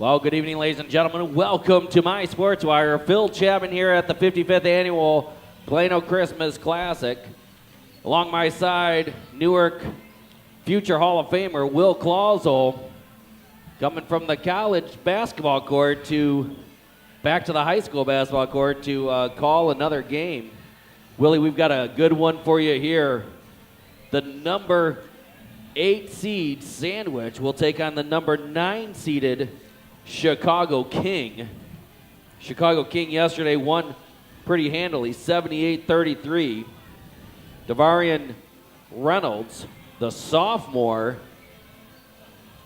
Well, good evening, ladies and gentlemen. Welcome to My Sports Wire. Phil Chapman here at the 55th Annual Plano Christmas Classic. Along my side, Newark future Hall of Famer Will Clausel, coming from the college basketball court back to the high school basketball court to call another game. Willie, we've got a good one for you here. The number 8 seed Sandwich will take on the number 9 seeded Chicago King. Chicago King yesterday won pretty handily, 78-33. Devarian Reynolds, the sophomore,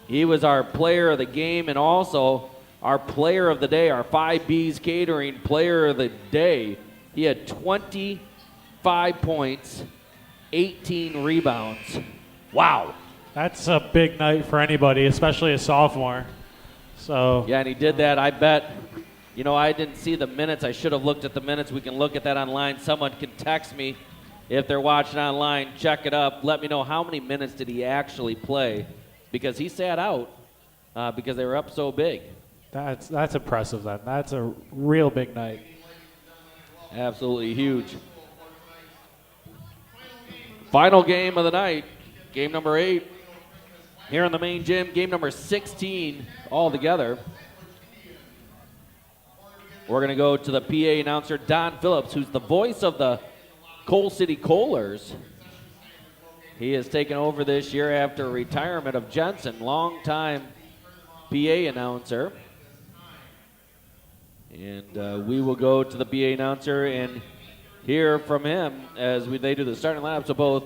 he was our player of the game and also our player of the day, our 5B's Catering player of the day. He had 25 points, 18 rebounds. Wow. That's a big night for anybody, especially a sophomore. So yeah, and he did that. I bet, I didn't see the minutes. I should have looked at the minutes. We can look at that online. Someone can text me if they're watching online. Check it up. Let me know how many minutes did he actually play, because he sat out because they were up so big. That's impressive then. That's a real big night. Absolutely huge. Final game of the night, game number 8. Here in the main gym, game number 16 altogether. We're going to go to the PA announcer, Don Phillips, who's the voice of the Coal City Kohlers. He has taken over this year after retirement of Jensen, longtime PA announcer. And we will go to the PA announcer and hear from him as they do the starting lineups of both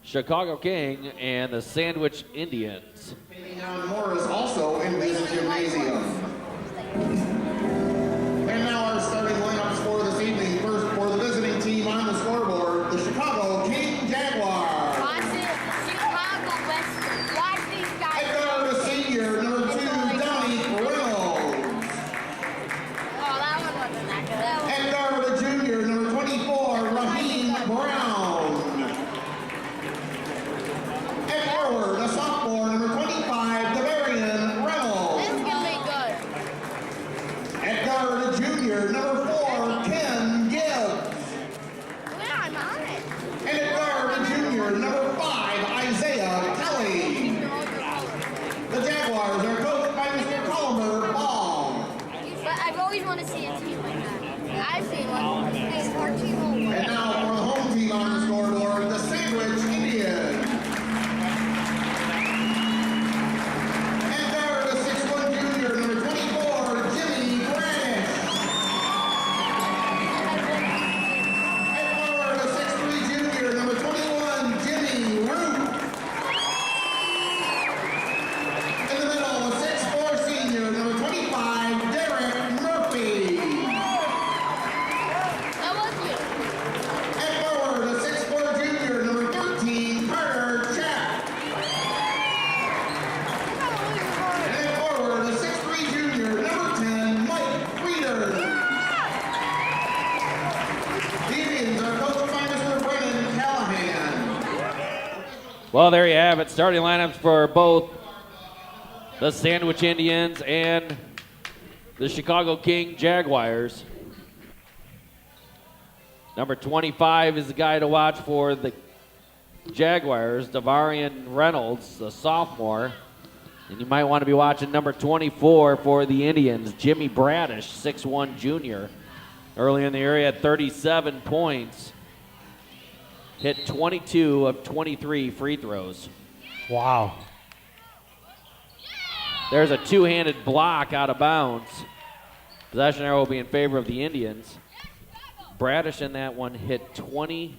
Chicago King and the Sandwich Indians. Now Morris also in this gymnasium. And now our starting lineups for this evening. First, for the visiting team on the scoreboard, the Chicago King Jaguars. Watch it, Chicago Western. Watch these guys. And now the senior, number 2, Donnie Reynolds. Oh, that one wasn't that good. And now the junior, number 24, Raheem Brown. And forward, the sophomore, number 25, Devarian Reynolds. This is going to be good. And guard, the junior, number 4, Ken Gibbs. Yeah, I'm on it. And at guard, the junior, number 5, Isaiah Kelly. The Jaguars are coached by Mr. Colmer Ball. But I've always wanted to see a team like that. I've seen one. It's our team will win. And now for the home team on the scoreboard, the Sandwich Indians. And guard, the 6'1" junior, number 24, Jimmy Bradish. And forward, the 6'3" junior, number 21, Jimmy Root. In the middle, the 6'4" senior, number 25, Derek Murphy. That was you. And forward, the 6'4" junior, number 13, Carter Chapp. And then forward, the 6'3" junior, number 10, Mike Reeder. The Indians are coached by Mr. Brennan Callahan. Well, there you have it. Starting lineups for both the Sandwich Indians and the Chicago King Jaguars. Number 25 is the guy to watch for the Jaguars, Devarian Reynolds, the sophomore. And you might want to be watching number 24 for the Indians, Jimmy Bradish, 6'1" junior. Early in the year, he had 37 points. Hit 22 of 23 free throws. Wow. There's a two-handed block out of bounds. Possession arrow will be in favor of the Indians. Bradish in that one hit 20,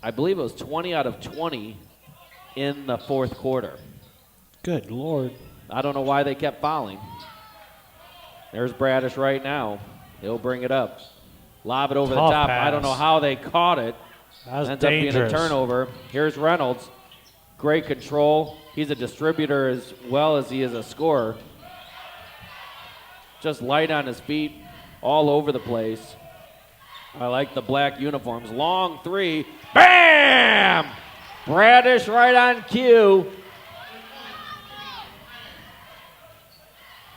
I believe it was 20 out of 20 in the fourth quarter. Good Lord. I don't know why they kept fouling. There's Bradish right now. He'll bring it up. Lob it over Tough the top. pass. I don't know how they caught it. That was Ends up being a dangerous. turnover. Here's Reynolds. Great control. He's a distributor as well as he is a scorer. Just light on his feet, all over the place. I like the black uniforms. Long three. Bam! Bradish right on cue.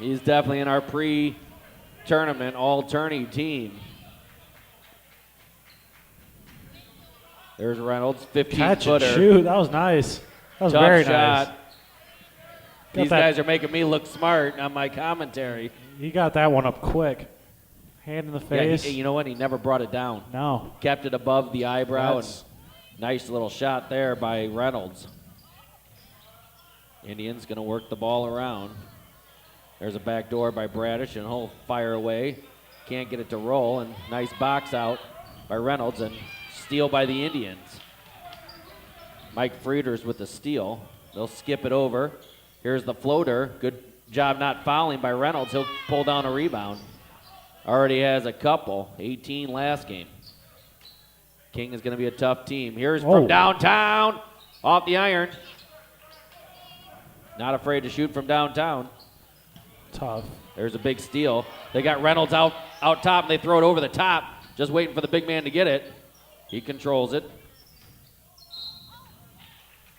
He's definitely in our pre-tournament all-tourney team. There's Reynolds, 15-footer. Catch and shoot. That was nice. That was Tough very shot. nice. These that- guys are making me look smart on my commentary. He got that one up quick. Hand in the Yeah, face. you know what? He never brought it down. No. Kept it above the eyebrow, That's- and nice little shot there by Reynolds. Indians going to work the ball around. There's a back door by Bradish, and he'll fire away. Can't get it to roll, and nice box out by Reynolds, and steal by the Indians. Mike Frieders with the steal. They'll skip it over. Here's the floater. Good job not fouling by Reynolds. He'll pull down a rebound. Already has a couple. 18 last game. King is going to be a tough team. Here's from downtown. Off the iron. Not afraid to shoot from downtown. Tough. There's a big steal. They got Reynolds out top, and they throw it over the top. Just waiting for the big man to get it. He controls it.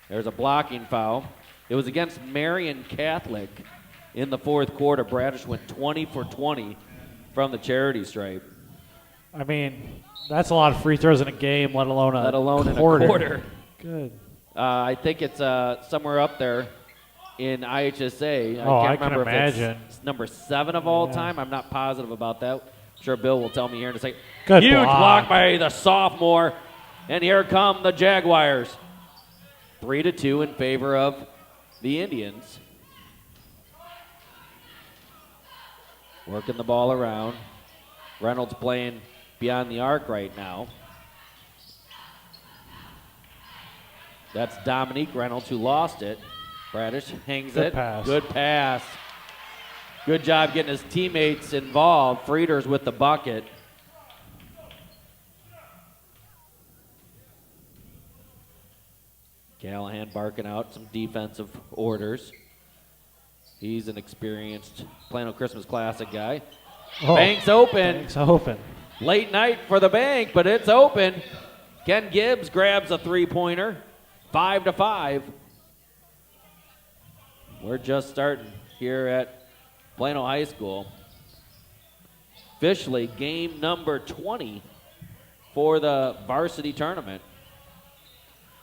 There's a blocking foul. It was against Marion Catholic in the fourth quarter. Bradish went 20 for 20 from the charity stripe. I mean, that's a lot of free throws in a game, let alone a quarter. quarter. Good. I think it's somewhere up there in IHSA. I can't can remember if imagine. it's number 7 of all time. I'm not positive about that. I'm sure Bill will tell me here in a second. Good Huge block. by the sophomore. And here come the Jaguars. 3-2 in favor of the Indians. Working the ball around. Reynolds playing beyond the arc right now. That's Dominique Reynolds who lost it. Bradish hangs Good it. pass. Good pass. Good job getting his teammates involved. Frieders with the bucket. Callahan barking out some defensive orders. He's an experienced Plano Christmas Classic guy. Oh, Bank's open. Bank's open. Late night for the bank, but it's open. Ken Gibbs grabs a three-pointer. 5-5. We're just starting here at Plano High School. Officially game number 20 for the varsity tournament.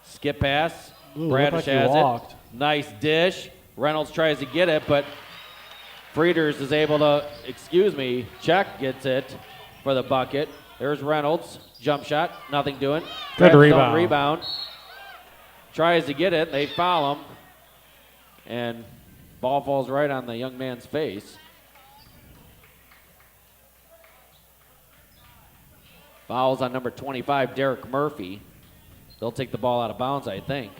Skip pass. Ooh, Bradish looked like he has walked. it. Nice dish. Reynolds tries to get it, but Frieders is able to, Check gets it for the bucket. There's Reynolds. Jump shot. Nothing doing. Good Grabs his own rebound. Rebound. Tries to get it. They foul him. And ball falls right on the young man's face. Fouls on number 25, Derek Murphy. They'll take the ball out of bounds, I think.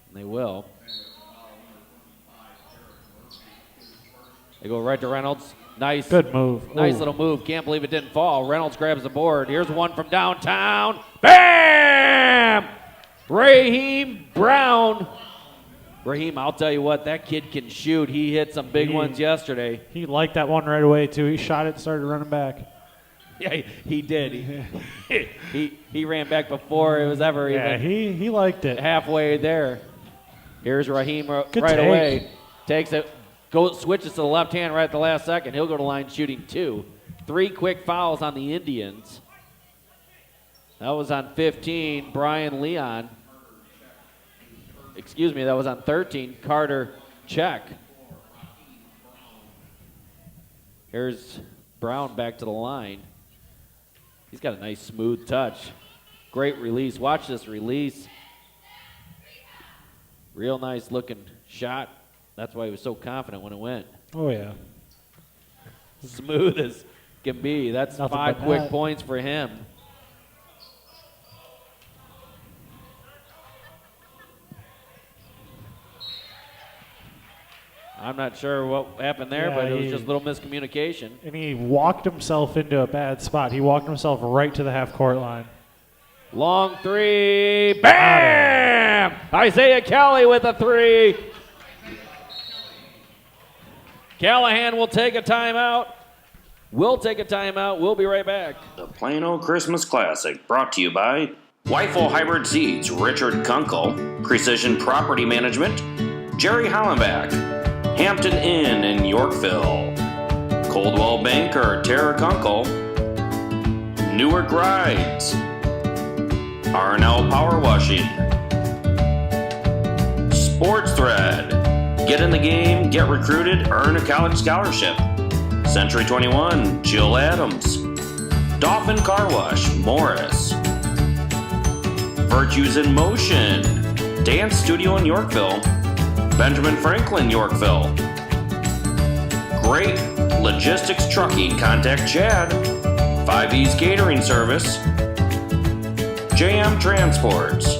And they will. They go right to Reynolds. Nice. Good move. Nice Ooh. little move. Can't believe it didn't fall. Reynolds grabs the board. Here's one from downtown. Bam! Raheem Brown. Raheem, I'll tell you what, that kid can shoot. He hit some big ones yesterday. He liked that one right away, too. He shot it and started running back. Yeah, he did. He ran back before it was ever Yeah, even he liked it. halfway there. Here's Raheem right Good away. take. Takes it, switches to the left hand right at the last second. He'll go to line shooting 2. 3 quick fouls on the Indians. That was on 15, Brian Leon. That was on 13, Carter Check. Here's Brown back to the line. He's got a nice smooth touch. Great release. Watch this release. Real nice looking shot. That's why he was so confident when it went. Oh, yeah. Smooth as can be. That's Nothing 5 but quick net. points for him. I'm not sure what happened there, Yeah, but it was he- just a little miscommunication. And he walked himself into a bad spot. He walked himself right to the half-court line. Long 3. Bam! Isaiah Kelly with a 3. Callahan will take a timeout. We'll take a timeout. We'll be right back. The Plano Christmas Classic, brought to you by Weifel Hybrid Seeds, Richard Kunkel, Precision Property Management, Jerry Hollenbach, Hampton Inn in Yorkville, Coldwell Banker, Terrakunkel, Newark Rides, Arnell Power Washing, Sports Thread, get in the game, get recruited, earn a college scholarship, Century 21, Jill Adams, Dolphin Car Wash, Morris, Virtues in Motion, Dance Studio in Yorkville, Benjamin Franklin, Yorkville, Great Logistics Trucking, contact Chad, 5E's Catering Service, JM Transports,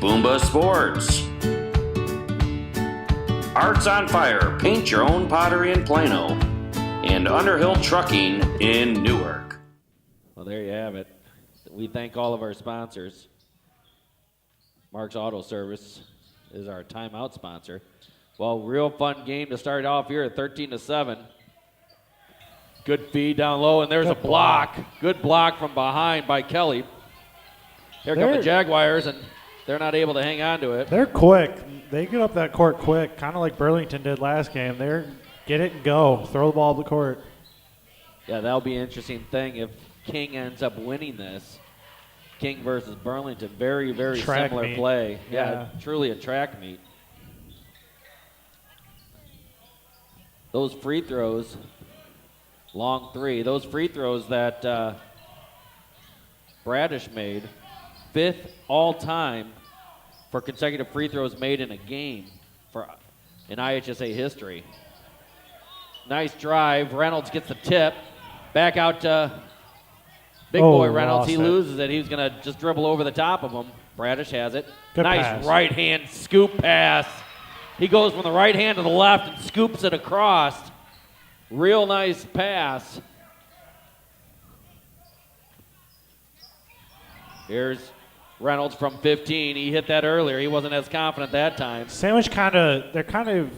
Boomba Sports, Arts on Fire, paint your own pottery in Plano, and Underhill Trucking in Newark. Well, there you have it. We thank all of our sponsors. Mark's Auto Service is our timeout sponsor. Well, real fun game to start off here at 13-7. Good feed down low, and there's a block. Good block from behind by Kelly. Here come the Jaguars, and they're not able to hang on to it. They're quick. They get up that court quick, kind of like Burlington did last game. They're get it and go. Throw the ball up the court. Yeah, that'll be an interesting thing if King ends up winning this. King versus Burlington. Very, very Track similar meet. play. Yeah, truly a track meet. Those free throws, long three, those free throws that Bradish made, 5th all-time for consecutive free throws made in a game in IHSA history. Nice drive. Reynolds gets the tip. Back out to Big boy Reynolds. He loses it. He was going to just dribble over the top of him. Bradish has it. Good nice pass. right-hand scoop pass. He goes from the right hand to the left and scoops it across. Real nice pass. Here's Reynolds from 15. He hit that earlier. He wasn't as confident that time. Sandwich they're kind of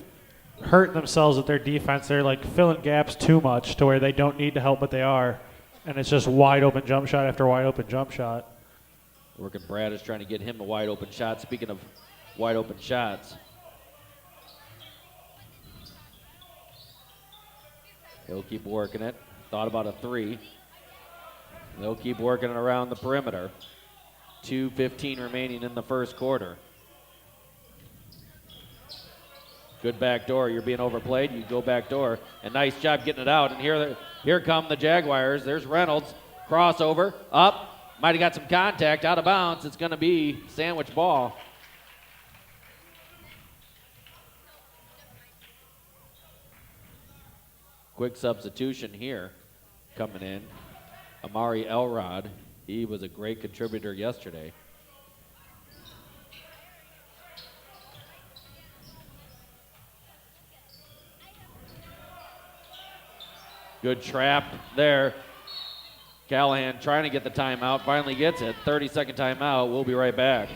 hurting themselves with their defense. They're like filling gaps too much to where they don't need to help, but they are. And it's just wide open jump shot after wide open jump shot. Working Bradish trying to get him a wide open shot. Speaking of wide open shots. He'll keep working it. Thought about a three. They'll keep working it around the perimeter. 2:15 remaining in the first quarter. Good back door. You're being overplayed. You go back door. And nice job getting it out. And here come the Jaguars. There's Reynolds. Crossover. Up. Might have got some contact. Out of bounds. It's going to be sandwich ball. Quick substitution here coming in. Amari Elrod. He was a great contributor yesterday. Good trap there. Callahan trying to get the timeout. Finally gets it. 30-second timeout. We'll be right back.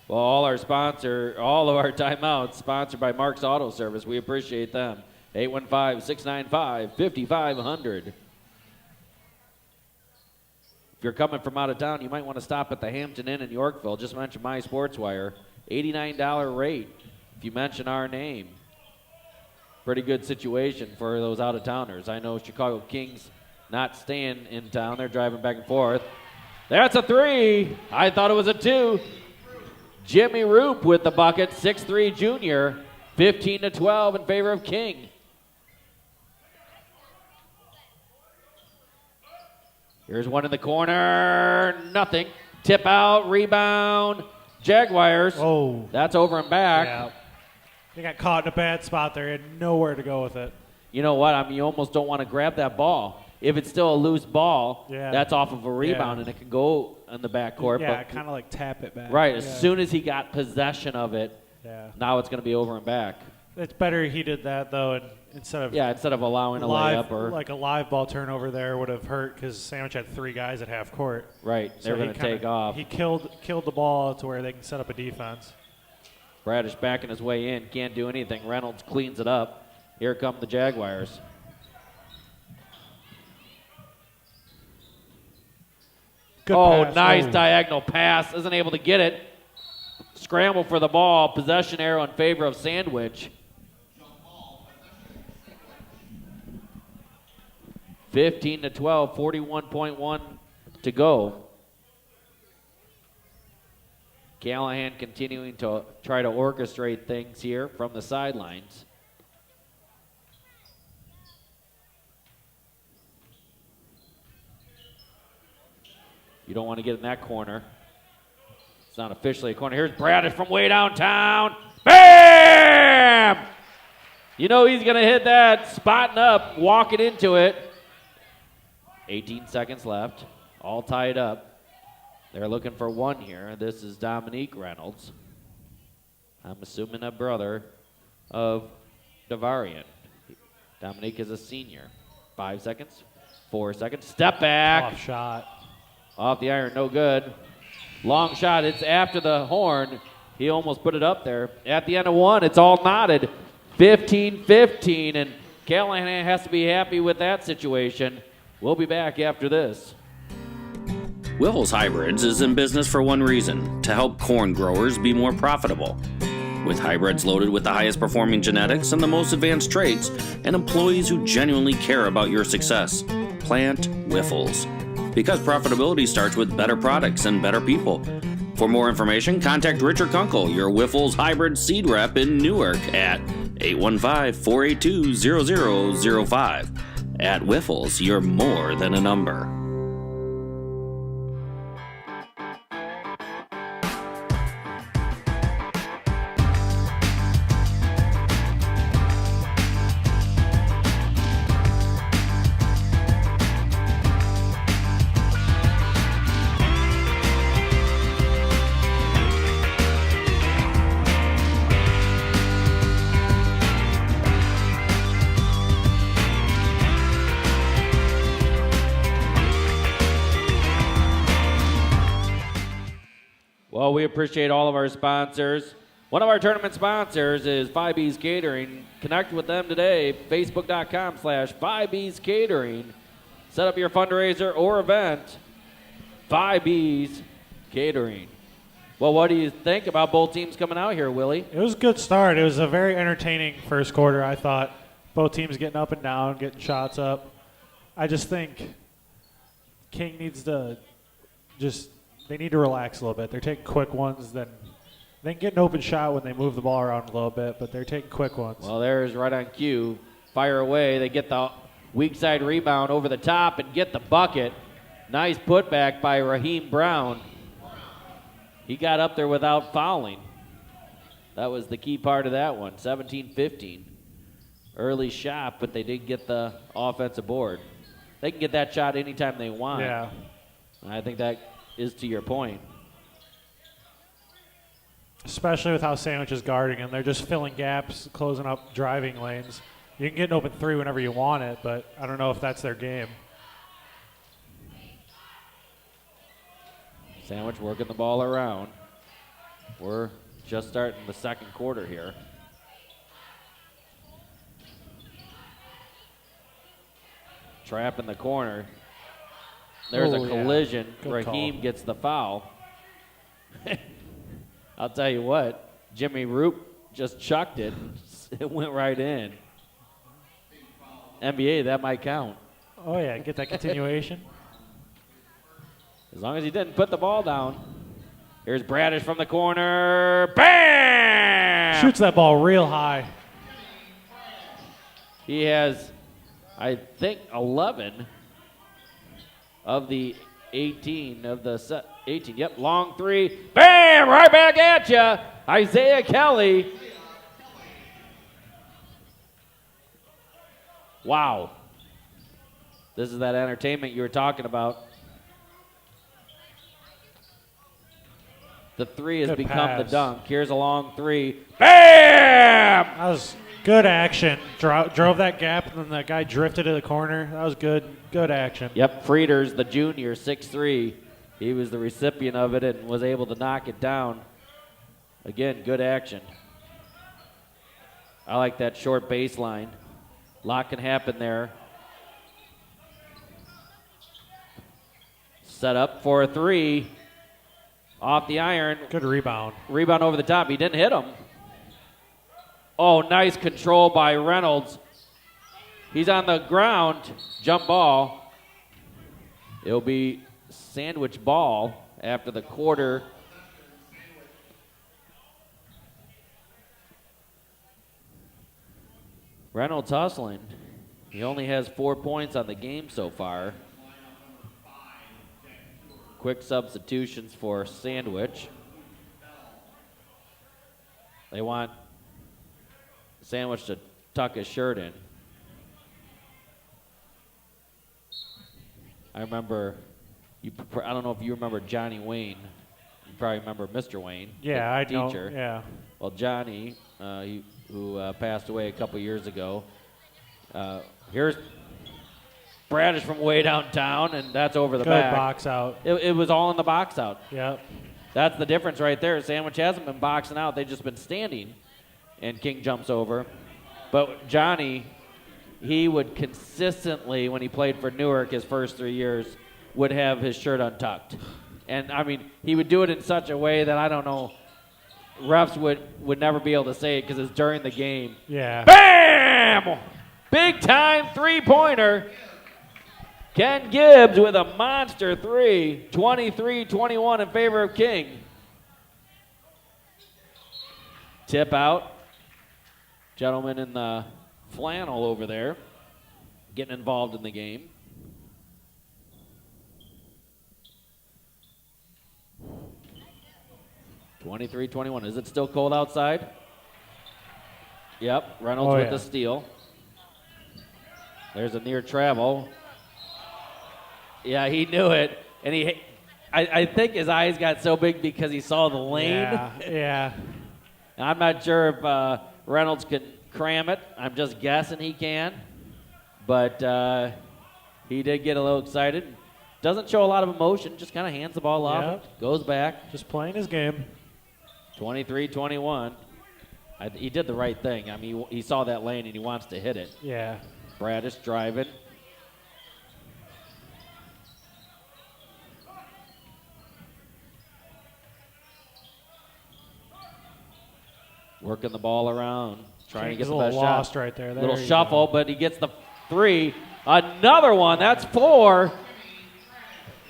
Well, all of our timeouts sponsored by Mark's Auto Service. We appreciate them. 815-695-5500. If you're coming from out of town, you might want to stop at the Hampton Inn in Yorkville. Just mention My Sports Wire. $89 rate if you mention our name. Pretty good situation for those out-of-towners. I know Chicago Kings not staying in town. They're driving back and forth. That's a three. I thought it was a two. Jimmy Roop with the bucket, 6'3" junior, 15-12 in favor of King. Here's one in the corner, nothing. Tip out, rebound, Jaguars. Oh. That's over and back. Yeah. They got caught in a bad spot there. Had nowhere to go with it. you know what? I mean, you almost don't want to grab that ball. If it's still a loose ball, that's off of a rebound, and it can go in the backcourt. Yeah, kind of like tap it back. Right, as soon as he got possession of it, now it's going to be over and back. It's better he did that, though, and instead of allowing a layup or like a live ball turnover there would have hurt because Sandwich had 3 guys at half court. Right, they're going to take off. He killed the ball to where they can set up a defense. Bradish backing his way in, can't do anything. Reynolds cleans it up. Here come the Jaguars. Good pass. Nice diagonal pass. Isn't able to get it. Scramble for the ball. Possession arrow in favor of Sandwich. 15-12, 41.1 to go. Callahan continuing to try to orchestrate things here from the sidelines. You don't want to get in that corner. It's not officially a corner. Here's Bradish from way downtown. Bam! You know he's going to hit that, spotting up, walking into it. 18 seconds left, all tied up. They're looking for one here. This is Dominique Reynolds. I'm assuming a brother of Davarian. Dominique is a senior. 5 seconds, 4 seconds. Step back. Off shot. Off the iron, no good. Long shot, it's after the horn. He almost put it up there. At the end of one, it's all knotted. 15-15, and Callahan has to be happy with that situation. We'll be back after this. Wiffles Hybrids is in business for one reason: to help corn growers be more profitable. With hybrids loaded with the highest performing genetics and the most advanced traits, and employees who genuinely care about your success, plant Wiffles. Because profitability starts with better products and better people. For more information, contact Richard Kunkel, your Wiffles Hybrid Seed Rep in Newark at 815-482-0005. At Wiffles, you're more than a number. Well, we appreciate all of our sponsors. One of our tournament sponsors is 5B's Catering. Connect with them today, facebook.com/5B's Catering. Set up your fundraiser or event, 5B's Catering. Well, what do you think about both teams coming out here, Willie? It was a good start. It was a very entertaining first quarter, I thought. Both teams getting up and down, getting shots up. I just think King needs to they need to relax a little bit. They're taking quick ones, then they can get an open shot when they move the ball around a little bit, but they're taking quick ones. Well, there's right on cue. Fire away. They get the weak side rebound over the top and get the bucket. Nice putback by Raheem Brown. He got up there without fouling. That was the key part of that one. 17-15. Early shot, but they did get the offensive board. They can get that shot anytime they want. Yeah. And I think that is to your point. Especially with how Sandwich is guarding them. They're just filling gaps, closing up driving lanes. You can get an open three whenever you want it, but I don't know if that's their game. Sandwich working the ball around. We're just starting the second quarter here. Trap in the corner. There's a collision. Good Raheem call. gets the foul. I'll tell you what, Jimmy Roop just chucked it. It went right in. NBA, that might count. Oh, yeah, get that continuation. As long as he didn't put the ball down. Here's Bradish from the corner. Bam! Shoots that ball real high. He has, I think, 11 of the 18 of the set. 18, yep, long three. Bam! Right back at you. Isaiah Kelly. Wow. This is that entertainment you were talking about. The three has Good become the pass. dunk. Here's a long three. Bam! That was good action. Drove that gap, and then that guy drifted to the corner. That was good action. Yep, Frieders, the junior, 6'3". He was the recipient of it and was able to knock it down. Again, good action. I like that short baseline. A lot can happen there. Set up for a three. Off the iron. Good rebound. Rebound over the top. He didn't hit him. Oh, nice control by Reynolds. He's on the ground. Jump ball. It'll be sandwich ball after the quarter. Reynolds hustling. He only has 4 points on the game so far. Quick substitutions for Sandwich. They want Sandwich to tuck his shirt in. I remember, I don't know if you remember Johnny Wayne. You probably remember Mr. Wayne. Yeah, I the know. teacher. Yeah. Well, Johnny, who passed away a couple years ago. Here's Bradish from way downtown, and that's over the Good back. box out. It was all in the box out. Yep. That's the difference right there. Sandwich hasn't been boxing out. They've just been standing, and King jumps over. But Johnny, he would consistently, when he played for Newark his first 3 years, would have his shirt untucked. And, I mean, he would do it in such a way that I don't know, refs would never be able to say it because it's during the game. Yeah. Bam! Big time three-pointer. Ken Gibbs with a monster three. 23-21 in favor of King. Tip out. Gentleman in the flannel over there getting involved in the game. 23-21. Is it still cold outside? Yep. Reynolds with the steal. There's a near travel. Yeah, he knew it. And I think his eyes got so big because he saw the lane. Yeah. I'm not sure if Reynolds can cram it. I'm just guessing he can. But he did get a little excited. Doesn't show a lot of emotion, just kind of hands the ball off, Yep. goes back. Just playing his game. 23-21. He did the right thing. I mean, he saw that lane and he wants to hit it. Yeah. Bradish driving. Working the ball around, trying to get King's the a best little shot. lost right there. Little There you shuffle, go. but he gets the three. Another one. That's four.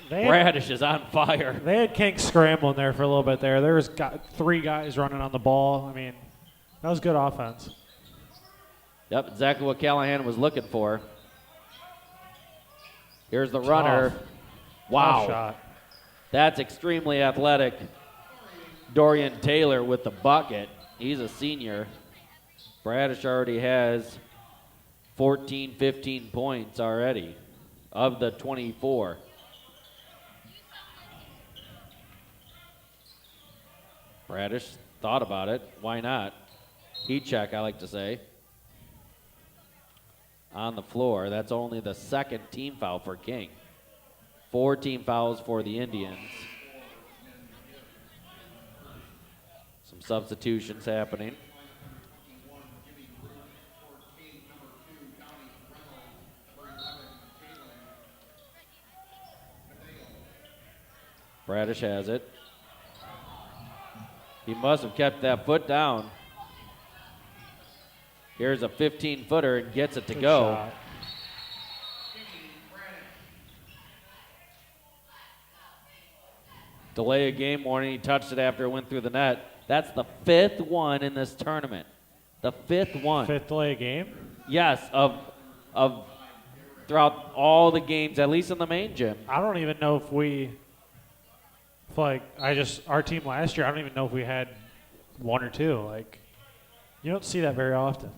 Bradish is on fire. They had King scrambling there for a little bit there. There was three guys running on the ball. I mean, that was good offense. Yep, exactly what Callahan was looking for. Here's the runner. Tough. Wow. Tough shot. That's extremely athletic. Dorian Taylor with the bucket. He's a senior. Bradish already has 14, 15 points already of the 24. Bradish thought about it. Why not? Heat check, I like to say. On the floor. That's only the second team foul for King. 4 team fouls for the Indians. Some substitutions happening. Bradish has it. He must have kept that foot down. Here's a 15-footer and gets it to Good go. shot. Delay of game warning. He touched it after it went through the net. That's the 5th one in this tournament. The 5th one. Fifth delay game? Yes, of throughout all the games, at least in the main gym. I don't even know our team last year, I don't even know if we had one or two. Like, you don't see that very often.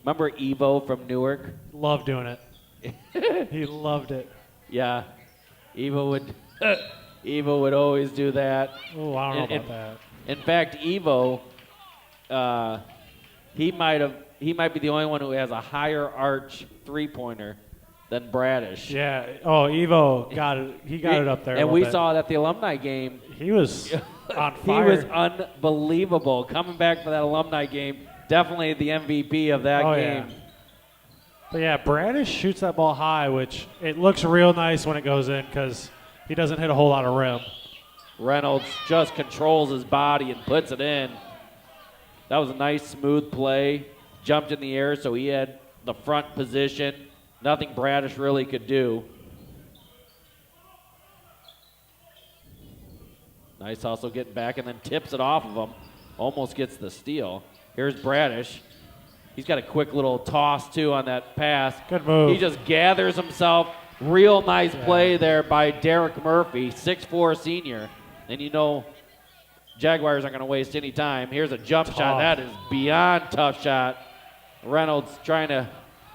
Remember Evo from Newark? Loved doing it. He loved it. Yeah, Evo would Evo would always do that. Oh, I don't know And- about that. In fact, Evo, he might be the only one who has a higher arch 3-pointer than Bradish. Yeah. Oh, Evo got it. He got it up there. a And little we bit. saw it at the alumni game. He was on He fire. was unbelievable coming back for that alumni game. Definitely the MVP of that Oh, game. yeah. But yeah, Bradish shoots that ball high, which it looks real nice when it goes in because he doesn't hit a whole lot of rim. Reynolds just controls his body and puts it in. That was a nice, smooth play. Jumped in the air, so he had the front position. Nothing Bradish really could do. Nice hustle getting back and then tips it off of him. Almost gets the steal. Here's Bradish. He's got a quick little toss, too, on that pass. Good move. He just gathers himself. Real nice play there by Derek Murphy, 6'4" senior. And you know Jaguars aren't going to waste any time. Here's a jump shot. That is beyond tough shot. Reynolds trying to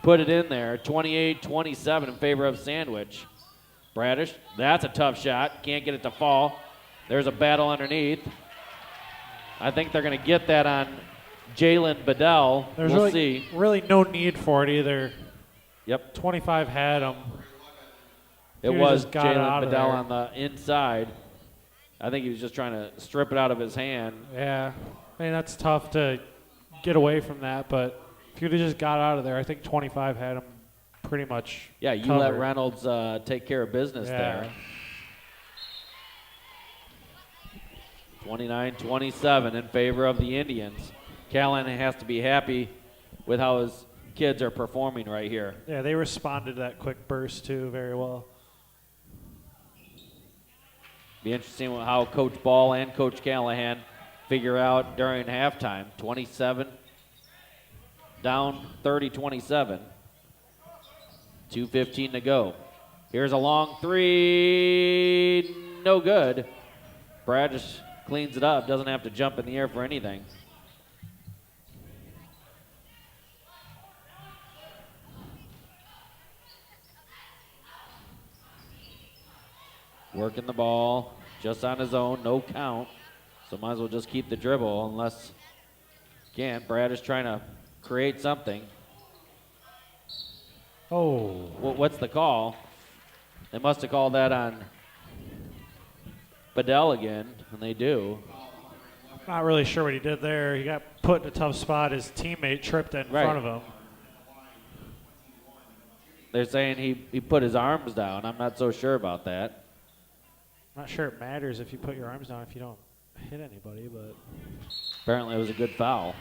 put it in there. 28-27 in favor of Sandwich. Bradish, that's a tough shot. Can't get it to fall. There's a battle underneath. I think they're going to get that on Jalen Bedell. There's we'll really, see. really no need for it either. Yep. 25 had him. It He was just got it out Jalen of Bedell there. on the inside. I think he was just trying to strip it out of his hand. Yeah. I mean, that's tough to get away from that, but if you'd have just got out of there, I think 25 had him pretty much Yeah, you covered. let Reynolds take care of business Yeah. there. 29-27 in favor of the Indians. Callahan has to be happy with how his kids are performing right here. Yeah, they responded to that quick burst, too, very well. Be interesting how Coach Ball and Coach Callahan figure out during halftime. 27 down 30-27. 2:15 to go. Here's a long three. No good. Bradish cleans it up. Doesn't have to jump in the air for anything. Working the ball just on his own. No count. So might as well just keep the dribble unless, again, Bradish trying to create something. Oh. What's the call? They must have called that on Bedell again, and they do. Not really sure what he did there. He got put in a tough spot. His teammate tripped in Right. front of him. They're saying he put his arms down. I'm not so sure about that. Not sure it matters if you put your arms down if you don't hit anybody, but Apparently it was a good foul.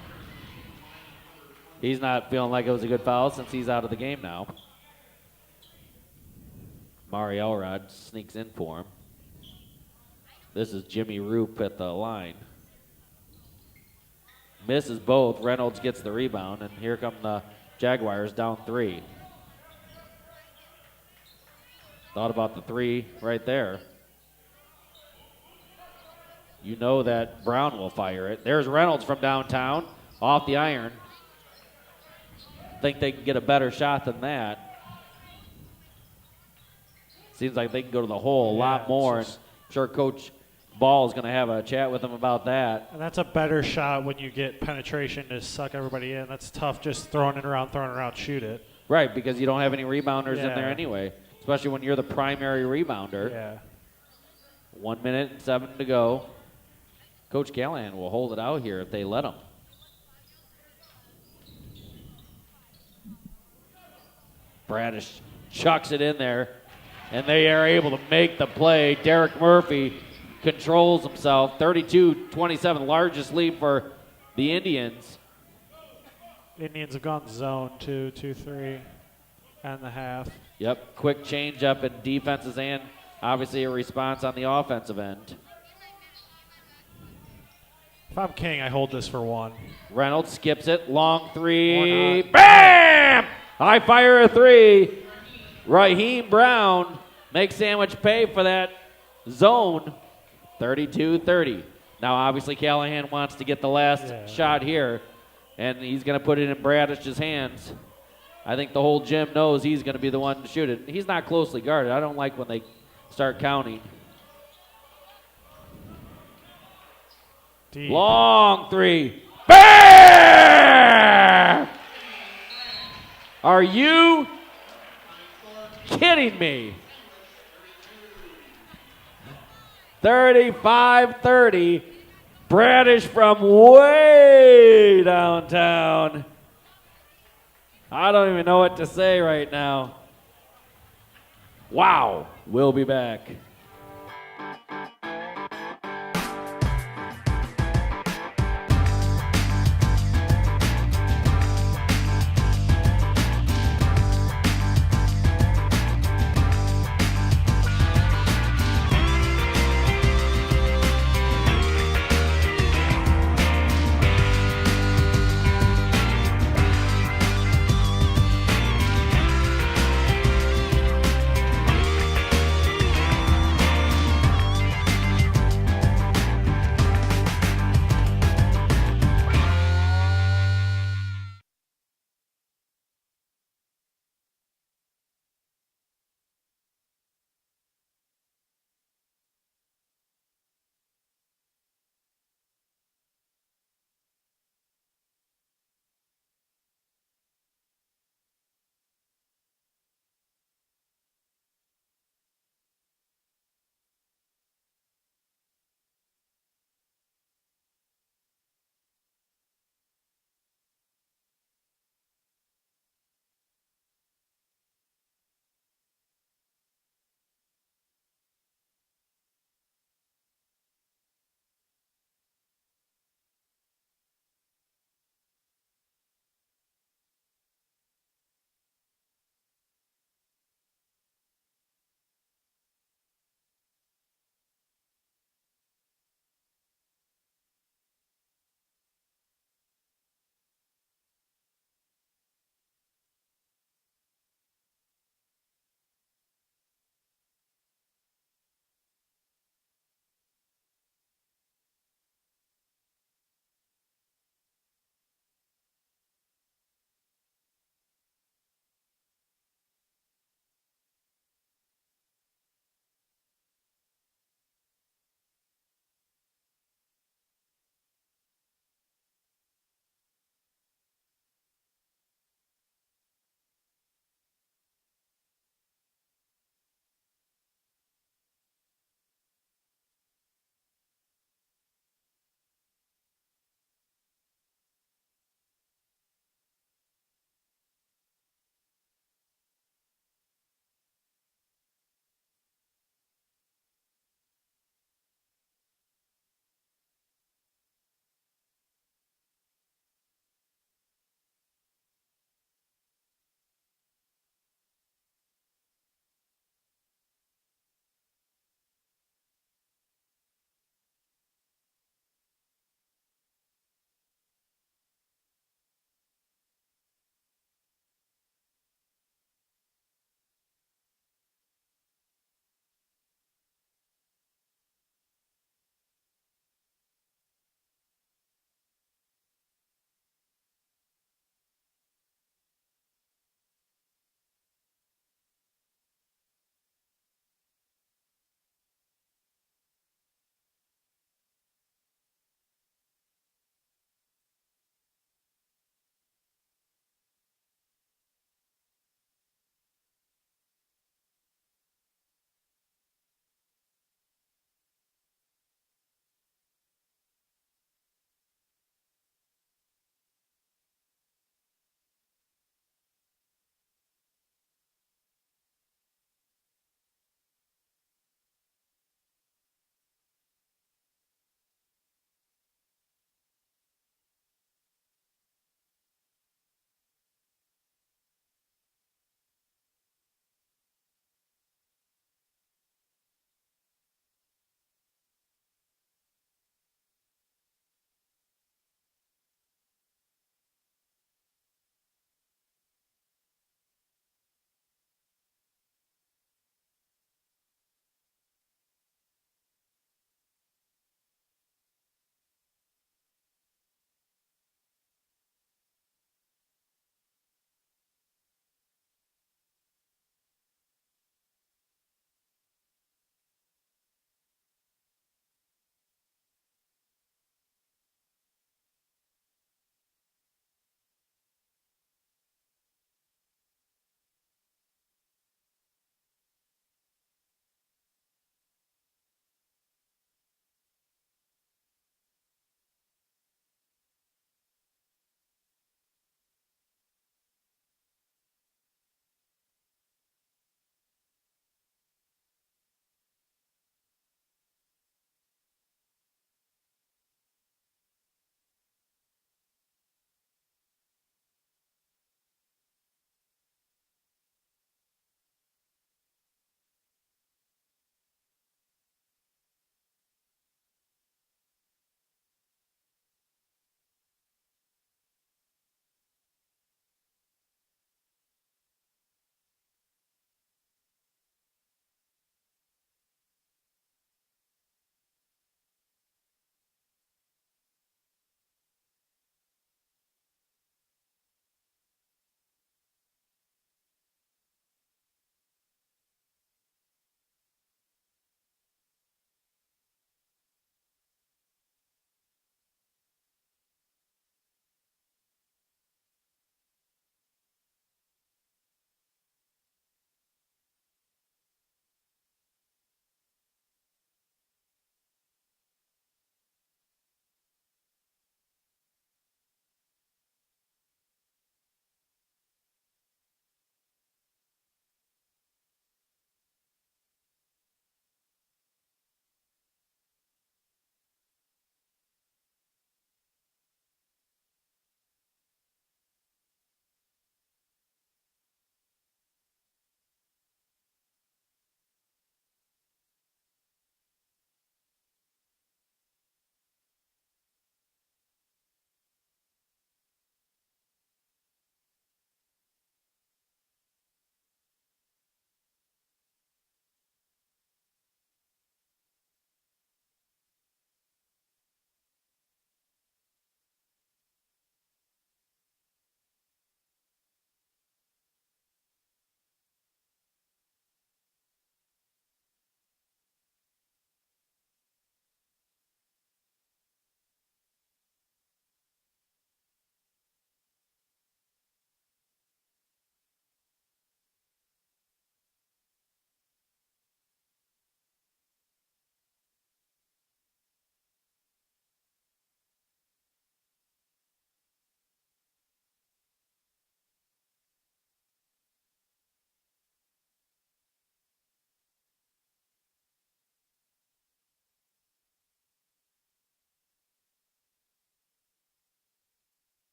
He's not feeling like it was a good foul since he's out of the game now. Mari Elrod sneaks in for him. This is Jimmy Roop at the line. Misses both. Reynolds gets the rebound, and here come the Jaguars down 3. Thought about the 3 right there. You know that Brown will fire it. There's Reynolds from downtown, off the iron. Think they can get a better shot than that. Seems like they can go to the hole a lot it's more. just- And I'm sure Coach Ball is going to have a chat with them about that. and that's a better shot when you get penetration to suck everybody in. That's tough just throwing it around, shoot it. Right, because you don't have any rebounders in there Yeah. anyway, especially when you're the primary rebounder. Yeah. 1 minute and 7 to go. Coach Callahan will hold it out here if they let him. Bradish chucks it in there, and they are able to make the play. Derek Murphy controls himself. 32-27, largest lead for the Indians. Indians have gone zone 2, 2-3, and the half. Yep, quick change up in defenses and obviously a response on the offensive end. If I'm King, I hold this for 1. Reynolds skips it. Long three. Or not. Bam! High fire a 3. Raheem Brown makes Sandwich pay for that zone. 32-30. Now, obviously, Callahan wants to get the last shot here. and he's going to put it in Bradish's hands. I think the whole gym knows he's going to be the one to shoot it. He's not closely guarded. I don't like when they start counting. Deep. Long three. Bam! Are you kidding me? 35-30. Bradish from way downtown. I don't even know what to say right now. Wow. We'll be back.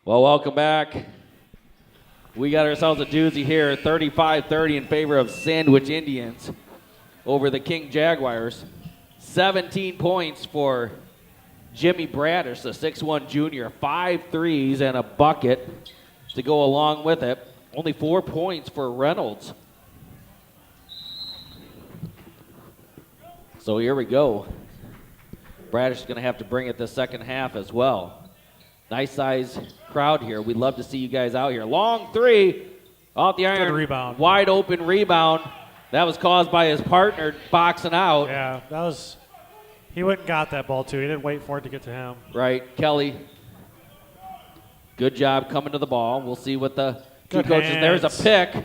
Well, welcome back. We got ourselves a doozy here, 35-30 in favor of Sandwich Indians over the King Jaguars. 17 points for Jimmy Bradish, the 6'1 junior, 5 threes and a bucket to go along with it. Only 4 points for Reynolds. So here we go. Bradish is going to have to bring it the second half as well. Nice size crowd here. We'd love to see you guys out here. Long three off the iron. Good rebound. Wide open rebound. That was caused by his partner boxing out. Yeah, that was. He went and got that ball too. He didn't wait for it to get to him. Right, Kelly. Good job coming to the ball. We'll see what the two Good coaches. hands. There's a pick.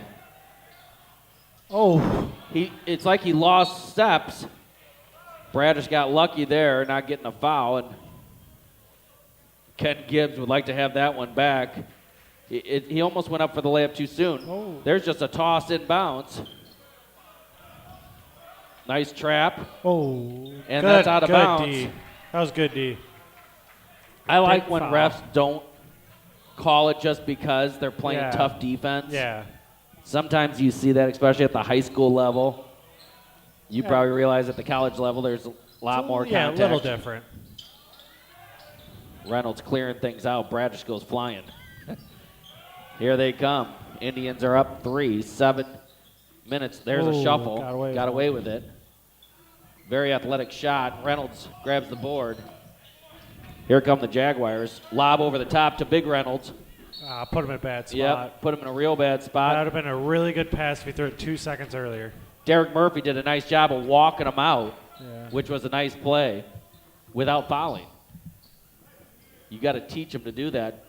Oh, It's like he lost steps. Bradish got lucky there, not getting a foul, and Ken Gibbs would like to have that one back. He almost went up for the layup too soon. Oh. There's just a toss in bounds. Nice trap. oh, And good, that's out of good bounds. D. That was good D. I like Big when foul. refs don't call it just because they're playing Yeah. tough defense. Yeah, Sometimes you see that, especially at the high school level. You probably realize at the college level there's a lot more yeah, contact. a little different. Reynolds clearing things out. Bradish goes flying. Here they come. Indians are up 3, 7 minutes. There's a Ooh, shuffle. got away with it. Very athletic shot. Reynolds grabs the board. Here come the Jaguars. Lob over the top to Big Reynolds. Put him in a bad spot. Yep, put him in a real bad That spot. would have been a really good pass if he threw it 2 seconds earlier. Derek Murphy did a nice job of walking him out, Yeah. which was a nice play, without fouling. You got to teach them to do that.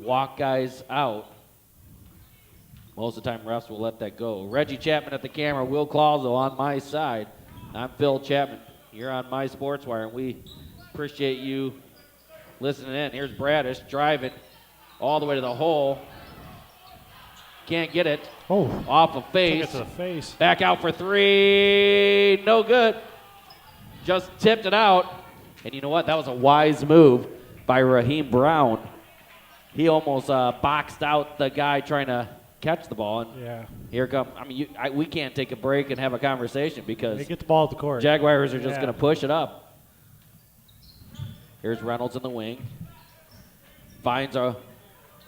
Walk guys out. Most of the time, refs will let that go. Reggie Chapman at the camera. Will Clauso on my side. I'm Phil Chapman. You're on My Sports Wire, and we appreciate you listening in. Here's Bradish driving all the way to the hole. Can't get it. Oh, Off of took face. it to the face. Back out for 3. No good. Just tipped it out. And you know what? That was a wise move by Raheem Brown. He almost boxed out the guy trying to catch the ball. And Yeah. here come. I mean, we can't take a break and have a conversation They because get the ball at the court. Jaguars are just Yeah. going to push it up. Here's Reynolds in the wing. Finds a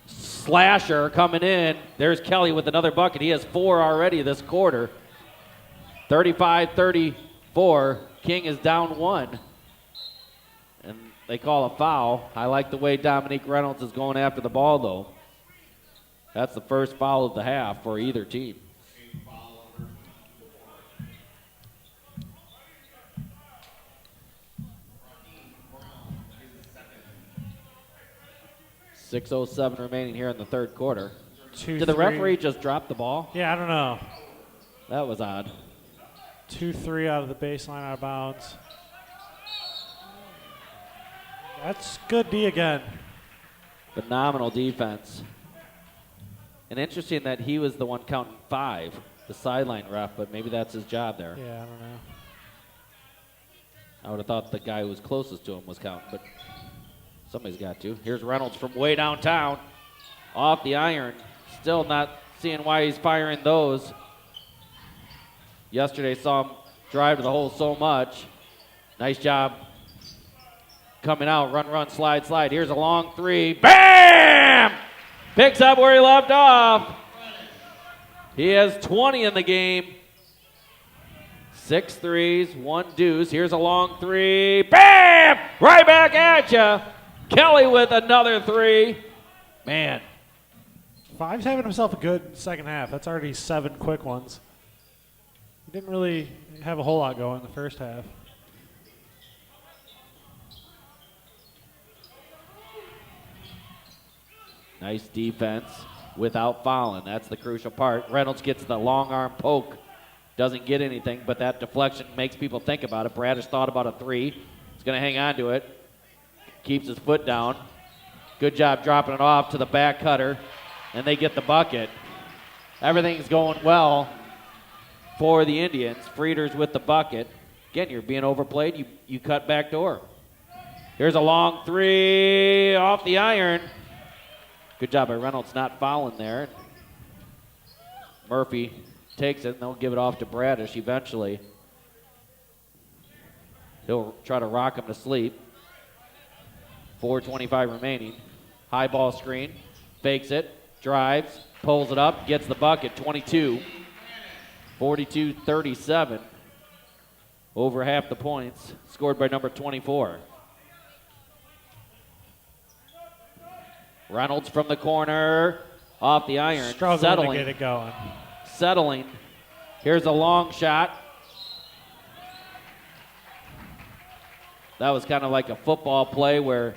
slasher coming in. There's Kelly with another bucket. He has 4 already this quarter. 35-34. King is down 1. And they call a foul. I like the way Dominique Reynolds is going after the ball, though. That's the first foul of the half for either team. .607 remaining here in the third quarter. 2, Did the 3. referee just drop the ball? Yeah, I don't know. That was odd. 2-3 out of the baseline, out of bounds. That's good D again. Phenomenal defense. And interesting that he was the one counting 5, the sideline ref, but maybe that's his job there. Yeah, I don't know. I would have thought the guy who was closest to him was counting, but somebody's got to. Here's Reynolds from way downtown, off the iron. Still not seeing why he's firing those. Yesterday saw him drive to the hole so much. Nice job coming out. Run, slide. Here's a long 3. Bam! Picks up where he left off. He has 20 in the game. 6 threes, 1 deuce. Here's a long 3. Bam! Right back at you. Kelly with another 3. Man, Five's having himself a good second half. That's already 7 quick ones. He didn't really have a whole lot going in the first half. nice defense without fouling. That's the crucial part. Reynolds gets the long arm poke. Doesn't get anything, but that deflection makes people think about it. Bradish thought about a 3. He's going to hang on to it. Keeps his foot down. Good job dropping it off to the back cutter, and they get the bucket. Everything's going well for the Indians. Frieders with the bucket. Again, you're being overplayed. You cut back door. Here's a long 3 off the iron. Good job by Reynolds not fouling there. Murphy takes it, and they'll give it off to Bradish eventually. He'll try to rock him to sleep. 4:25 remaining. High ball screen, fakes it, drives, pulls it up, gets the bucket, 22. 42-37. Over half the points scored by number 24. Reynolds from the corner, off the iron, Struggling to get it going. Settling. Here's a long shot. That was kind of like a football play where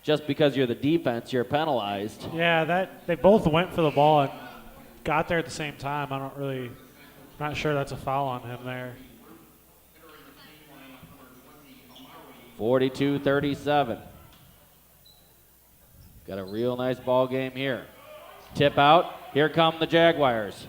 just because you're the defense, you're penalized. Yeah, they both went for the ball and got there at the same time. Not sure that's a foul on him there. 42-37. Got a real nice ball game here. Tip out. Here come the Jaguars.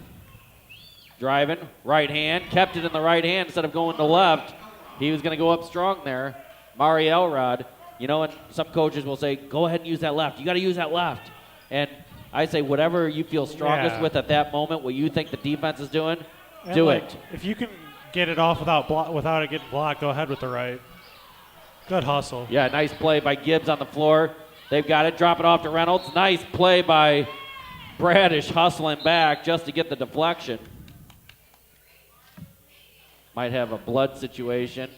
Driving, right hand, kept it in the right hand instead of going to left. He was going to go up strong there. Mari Elrod, you know, and some coaches will say, go ahead and use that left. You got to use that left. And I say, whatever you feel strongest with at that moment, what you think the defense is doing, do it. If you can get it off without it getting blocked, go ahead with the right. Good hustle. Yeah, nice play by Gibbs on the floor. They've got it. Drop it off to Reynolds. Nice play by Bradish hustling back just to get the deflection. Might have a blood situation.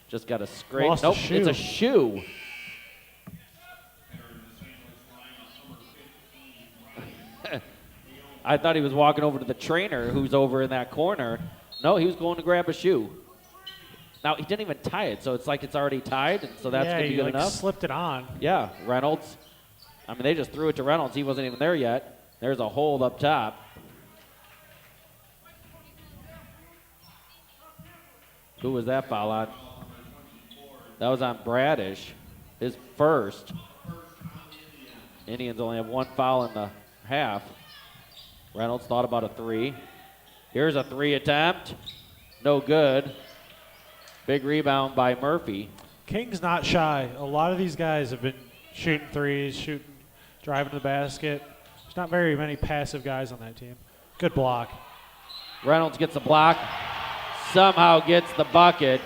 Just got a scrape. Lost Nope, a shoe. it's a shoe. I thought he was walking over to the trainer who's over in that corner. No, he was going to grab a shoe. Now, he didn't even tie it, so it's like it's already tied, and so that's going to be good enough. Slipped it on. Yeah, Reynolds. I mean, they just threw it to Reynolds. He wasn't even there yet. There's a hold up top. Who was that foul on? That was on Bradish, his first. Indians only have one foul in the half. Reynolds thought about a three. Here's a three attempt. No good. Big rebound by Murphy. King's not shy. A lot of these guys have been shooting threes, driving to the basket. There's not very many passive guys on that team. Good block. Reynolds gets the block. Somehow gets the bucket.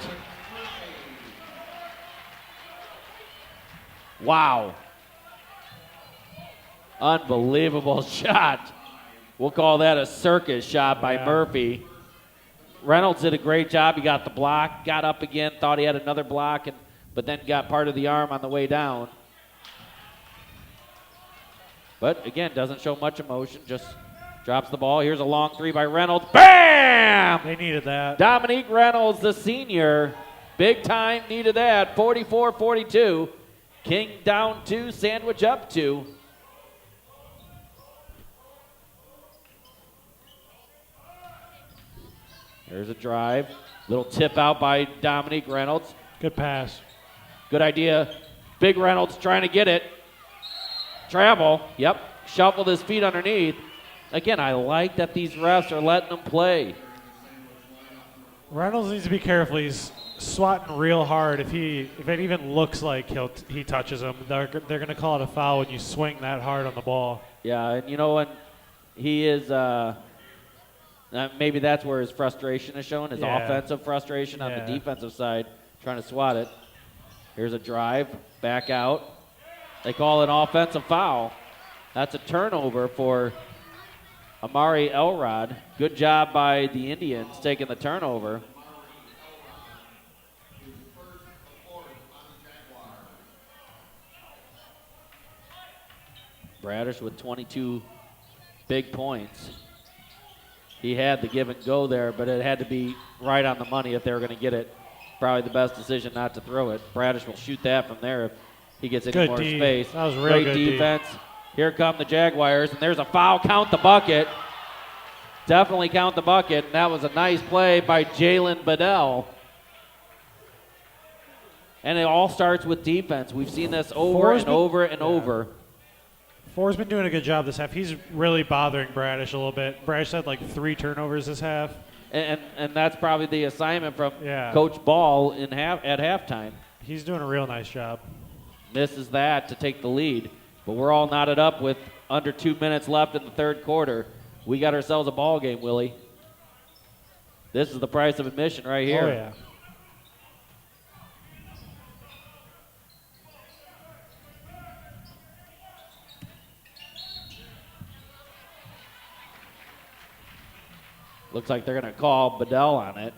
Wow. Unbelievable shot. We'll call that a circus shot by Murphy. Reynolds did a great job. He got the block, got up again, thought he had another block, but then got part of the arm on the way down. But again, doesn't show much emotion, just drops the ball. Here's a long three by Reynolds. Bam! They needed that. Dominique Reynolds, the senior, big time needed that. 44-42. King down two, Sandwich up two. There's a drive. Little tip out by Dominique Reynolds. Good pass. Good idea. Big Reynolds trying to get it. Travel. Yep. Shuffled his feet underneath. Again, I like that these refs are letting them play. Reynolds needs to be careful. He's swatting real hard. If it even looks like he touches him, they're going to call it a foul when you swing that hard on the ball. Yeah, and you know when he is maybe that's where his frustration is shown, his offensive frustration on the defensive side, trying to swat it. Here's a drive, back out. They call it an offensive foul. That's a turnover for Amari Elrod. Good job by the Indians taking the turnover. Bradish with 22 big points. He had the give and go there, but it had to be right on the money if they were going to get it. Probably the best decision not to throw it. Bradish will shoot that from there if he gets any more space. That was real Great good defense. Here come the Jaguars, and there's a foul. Count the bucket. Definitely count the bucket. And that was a nice play by Jalen Bedell. And it all starts with defense. We've seen this over and over and over. Ford's been doing a good job this half. He's really bothering Bradish a little bit. Bradish had like 3 turnovers this half. And that's probably the assignment from Yeah. Coach Ball at halftime. He's doing a real nice job. Misses that to take the lead. But we're all knotted up with under 2 minutes left in the third quarter. We got ourselves a ball game, Willie. This is the price of admission right here. Oh, yeah. Looks like they're going to call Bedell on it.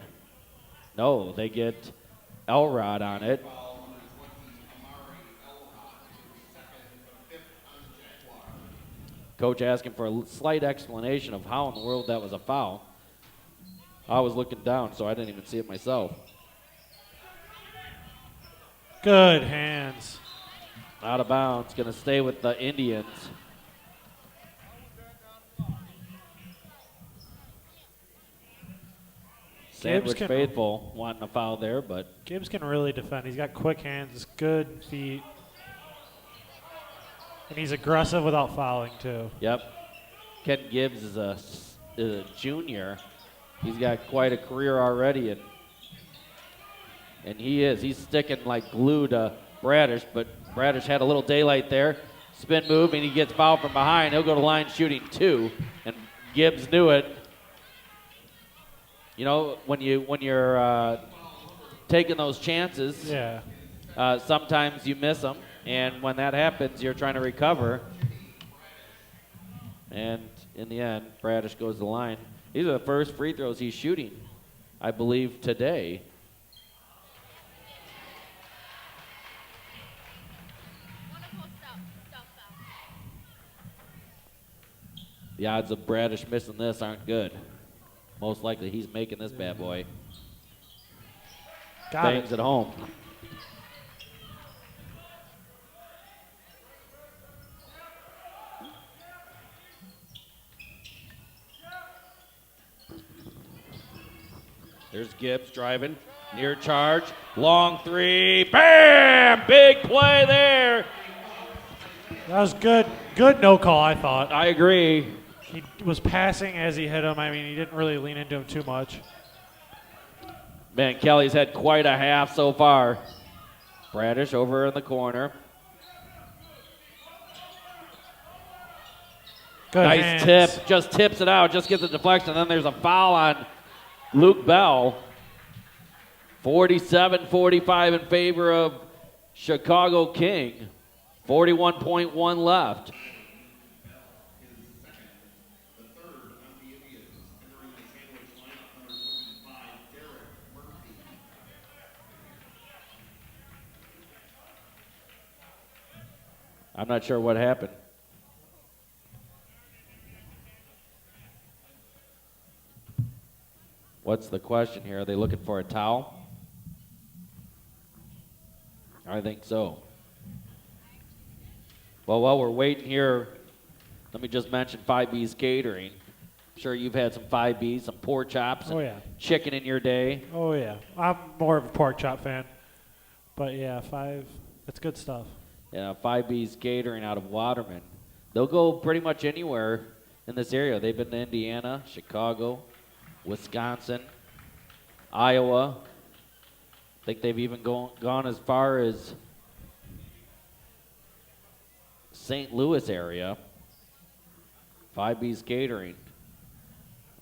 No, they get Elrod on it. Coach asking for a slight explanation of how in the world that was a foul. I was looking down, so I didn't even see it myself. Good hands. Out of bounds, going to stay with the Indians. Sandwich can- faithful wanting a foul there, but Gibbs can really defend. He's got quick hands, good feet. And he's aggressive without fouling, too. yep. Ken Gibbs is a junior. He's got quite a career already, and he's sticking like glue to Bradish, but Bradish had a little daylight there. Spin move, and he gets fouled from behind. He'll go to line shooting 2, and Gibbs knew it. You know, when you're taking those chances, Yeah. sometimes you miss them, and when that happens, you're trying to recover. And in the end, Bradish goes to the line. These are the first free throws he's shooting, I believe, today. The odds of Bradish missing this aren't good. Most likely he's making this bad boy. Got Bangs it. it home. There's Gibbs driving. Near charge. Long three. Bam! Big play there. That was good. Good no call, I thought. I agree. He was passing as he hit him. I mean, he didn't really lean into him too much. Man, Kelly's had quite a half so far. Bradish over in the corner. Good Nice hands. tip. Just tips it out. Just gets a deflection. Then there's a foul on Luke Bell. 47-45 in favor of Chicago King. 41.1 left. I'm not sure what happened. What's the question here? Are they looking for a towel? I think so. Well, while we're waiting here, let me just mention 5B's Catering. I'm sure you've had some 5B's, some pork chops, and Oh, yeah. chicken in your day. Oh, yeah. I'm more of a pork chop fan. But, yeah, that's good stuff. Yeah, 5B's Catering out of Waterman. They'll go pretty much anywhere in this area. They've been to Indiana, Chicago, Wisconsin, Iowa. I think they've even gone as far as St. Louis area. 5B's Catering.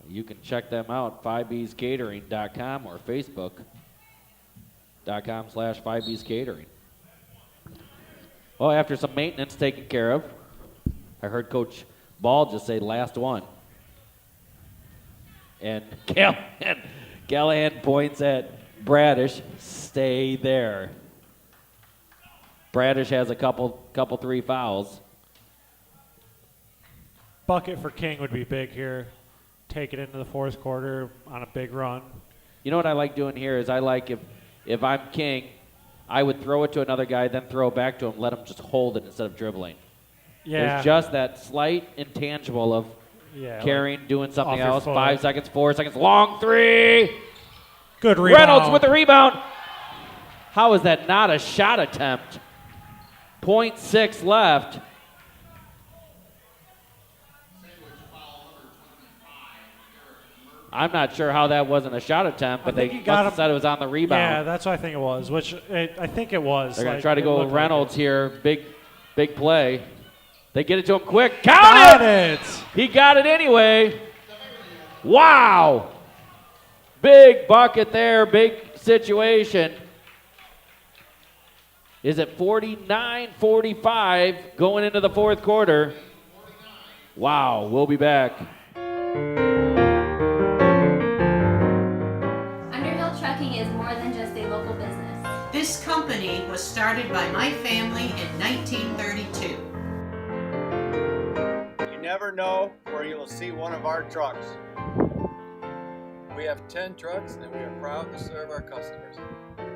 You can check them out, 5bscatering.com or facebook.com/5B's Catering. Well, after some maintenance taken care of, I heard Coach Ball just say last one. And Callahan points at Bradish, stay there. Bradish has a couple 3 fouls. Bucket for King would be big here. Take it into the fourth quarter on a big run. You know what I like doing here is I like if I'm King, I would throw it to another guy, then throw it back to him, let him just hold it instead of dribbling. Yeah. There's just that slight intangible of carrying, doing something off your else. foot. 5 seconds, 4 seconds, long three. Good rebound. Reynolds with the rebound. How is that not a shot attempt? 0.6 left. I'm not sure how that wasn't a shot attempt, but I think they he got must have him- said it was on the rebound. Yeah, that's what I think it was, I think it was. They're going to Like, try to it go looked like Reynolds it. here. Big play. They get it to him quick. Got Count it! it! He got it anyway. Wow. Big bucket there, big situation. Is it 49-45 going into the fourth quarter? Wow, we'll be back. Underhill Trucking is more than just a local business. This company was started by my family in 1932. You never know where you will see one of our trucks. We have 10 trucks and we are proud to serve our customers.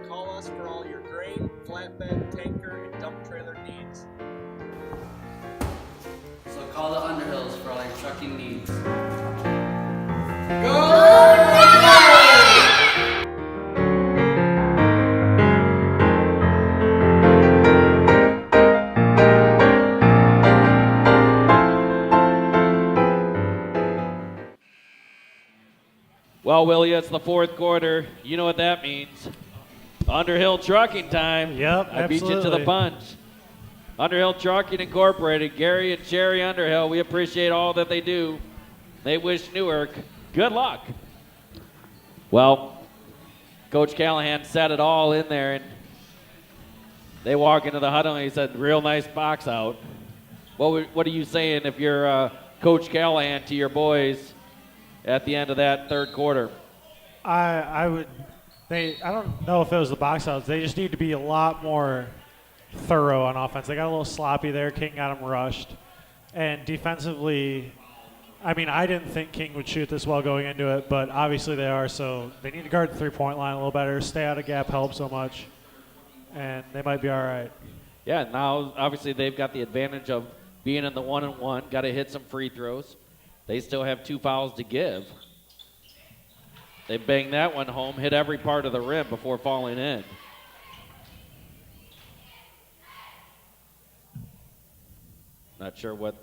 Call us for all your grain, flatbed, tanker, and dump trailer needs. So call the Underhills for all your trucking needs. Well, Willie, it's the fourth quarter. You know what that means. Underhill Trucking time. Yep, I beat you to the absolutely. punch. Underhill Trucking Incorporated, Gary and Sherry Underhill, we appreciate all that they do. They wish Newark good luck. Well, Coach Callahan set it all in there, and they walk into the huddle, and he said, real nice box out. What are you saying if you're Coach Callahan to your boys at the end of that third quarter? I don't know if it was the box outs. They just need to be a lot more thorough on offense. They got a little sloppy there. King got them rushed. And defensively, I mean, I didn't think King would shoot this well going into it, but obviously they are, so they need to guard the three-point line a little better. Stay out of gap helps so much, and they might be all right. Yeah, now obviously they've got the advantage of being in the 1-and-1, got to hit some free throws. They still have 2 fouls to give. They banged that one home, hit every part of the rim before falling in. Not sure what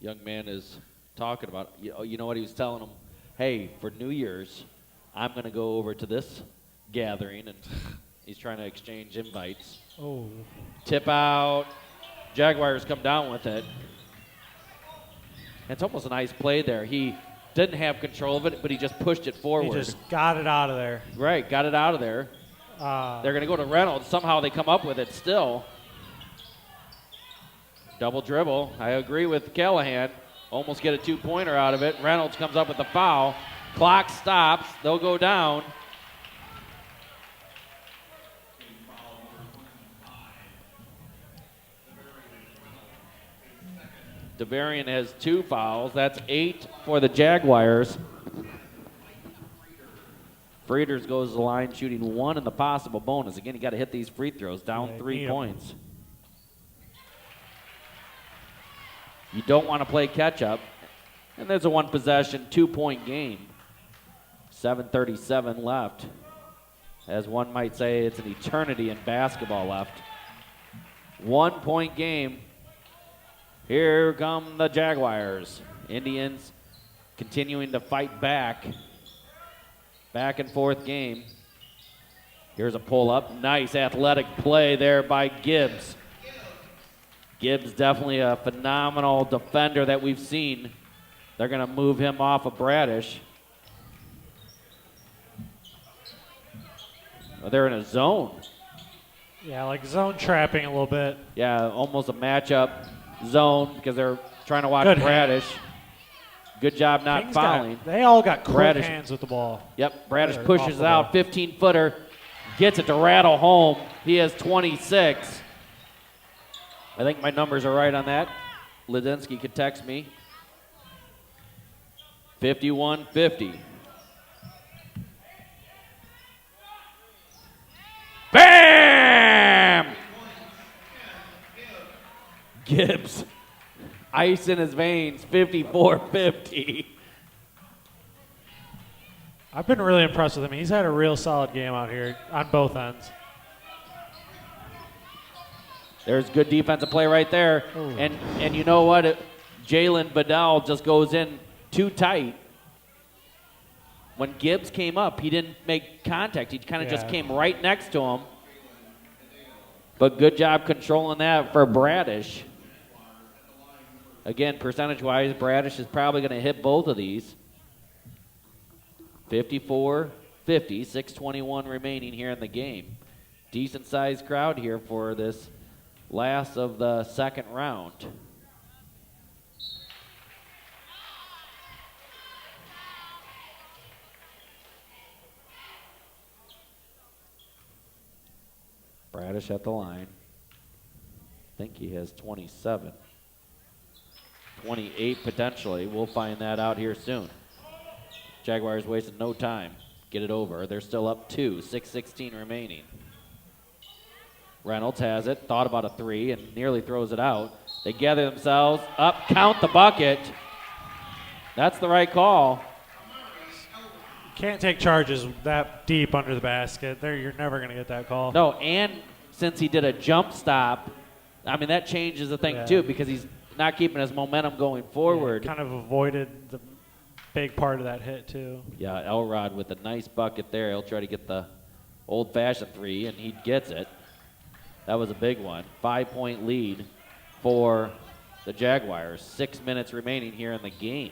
young man is talking about. You know what he was telling them? Hey, for New Year's, I'm going to go over to this gathering, and he's trying to exchange invites. Oh. Tip out. Jaguars come down with it. It's almost a nice play there. He didn't have control of it, but he just pushed it forward. He just got it out of there. Right, got it out of there. They're going to go to Reynolds. Somehow they come up with it still. Double dribble. I agree with Callahan. Almost get a 2-pointer out of it. Reynolds comes up with the foul. Clock stops. They'll go down. DeVarian has 2 fouls. That's 8 for the Jaguars. Frieders goes to the line shooting 1 in the possible bonus. Again, you got to hit these free throws. Down 3 points. You don't want to play catch up. And there's a 1-possession, 2-point game. 7:37 left. As one might say, it's an eternity in basketball left. 1-point game. Here come the Jaguars. Indians continuing to fight back. Back and forth game. Here's a pull-up. Nice athletic play there by Gibbs. Gibbs definitely a phenomenal defender that we've seen. They're going to move him off of Bradish. They're in a zone. Yeah, like zone trapping a little bit. Yeah, almost a matchup zone because they're trying to watch Good Bradish. Good job not King's fouling. they all got quick Bradish. hands with the ball. Yep, Bradish They're pushes it off out, the 15-footer, gets it to rattle home. He has 26. I think my numbers are right on that. Lidinsky could text me. 51-50. Bam! Gibbs, ice in his veins, 54-50. I've been really impressed with him. He's had a real solid game out here on both ends. There's good defensive play right there. Ooh. And you know what? Jalen Bedell just goes in too tight. When Gibbs came up, he didn't make contact. He kind of just came right next to him. But good job controlling that for Bradish. Again, percentage-wise, Bradish is probably going to hit both of these. 54-50, 6:21 remaining here in the game. Decent-sized crowd here for this last of the second round. Bradish at the line. I think he has 27. 28 potentially. We'll find that out here soon. Jaguars wasted no time. Get it over. They're still up 2, 6:16 remaining. Reynolds has it, thought about a 3 and nearly throws it out. They gather themselves up, count the bucket. That's the right call. Can't take charges that deep under the basket. There, you're never going to get that call. No, and since he did a jump stop, I mean, that changes the thing too, because he's not keeping his momentum going forward. Kind of avoided the big part of that hit too. Yeah, Elrod with a nice bucket there. He'll try to get the old-fashioned 3, and he gets it. That was a big one. 5-point lead for the Jaguars. 6 minutes remaining here in the game.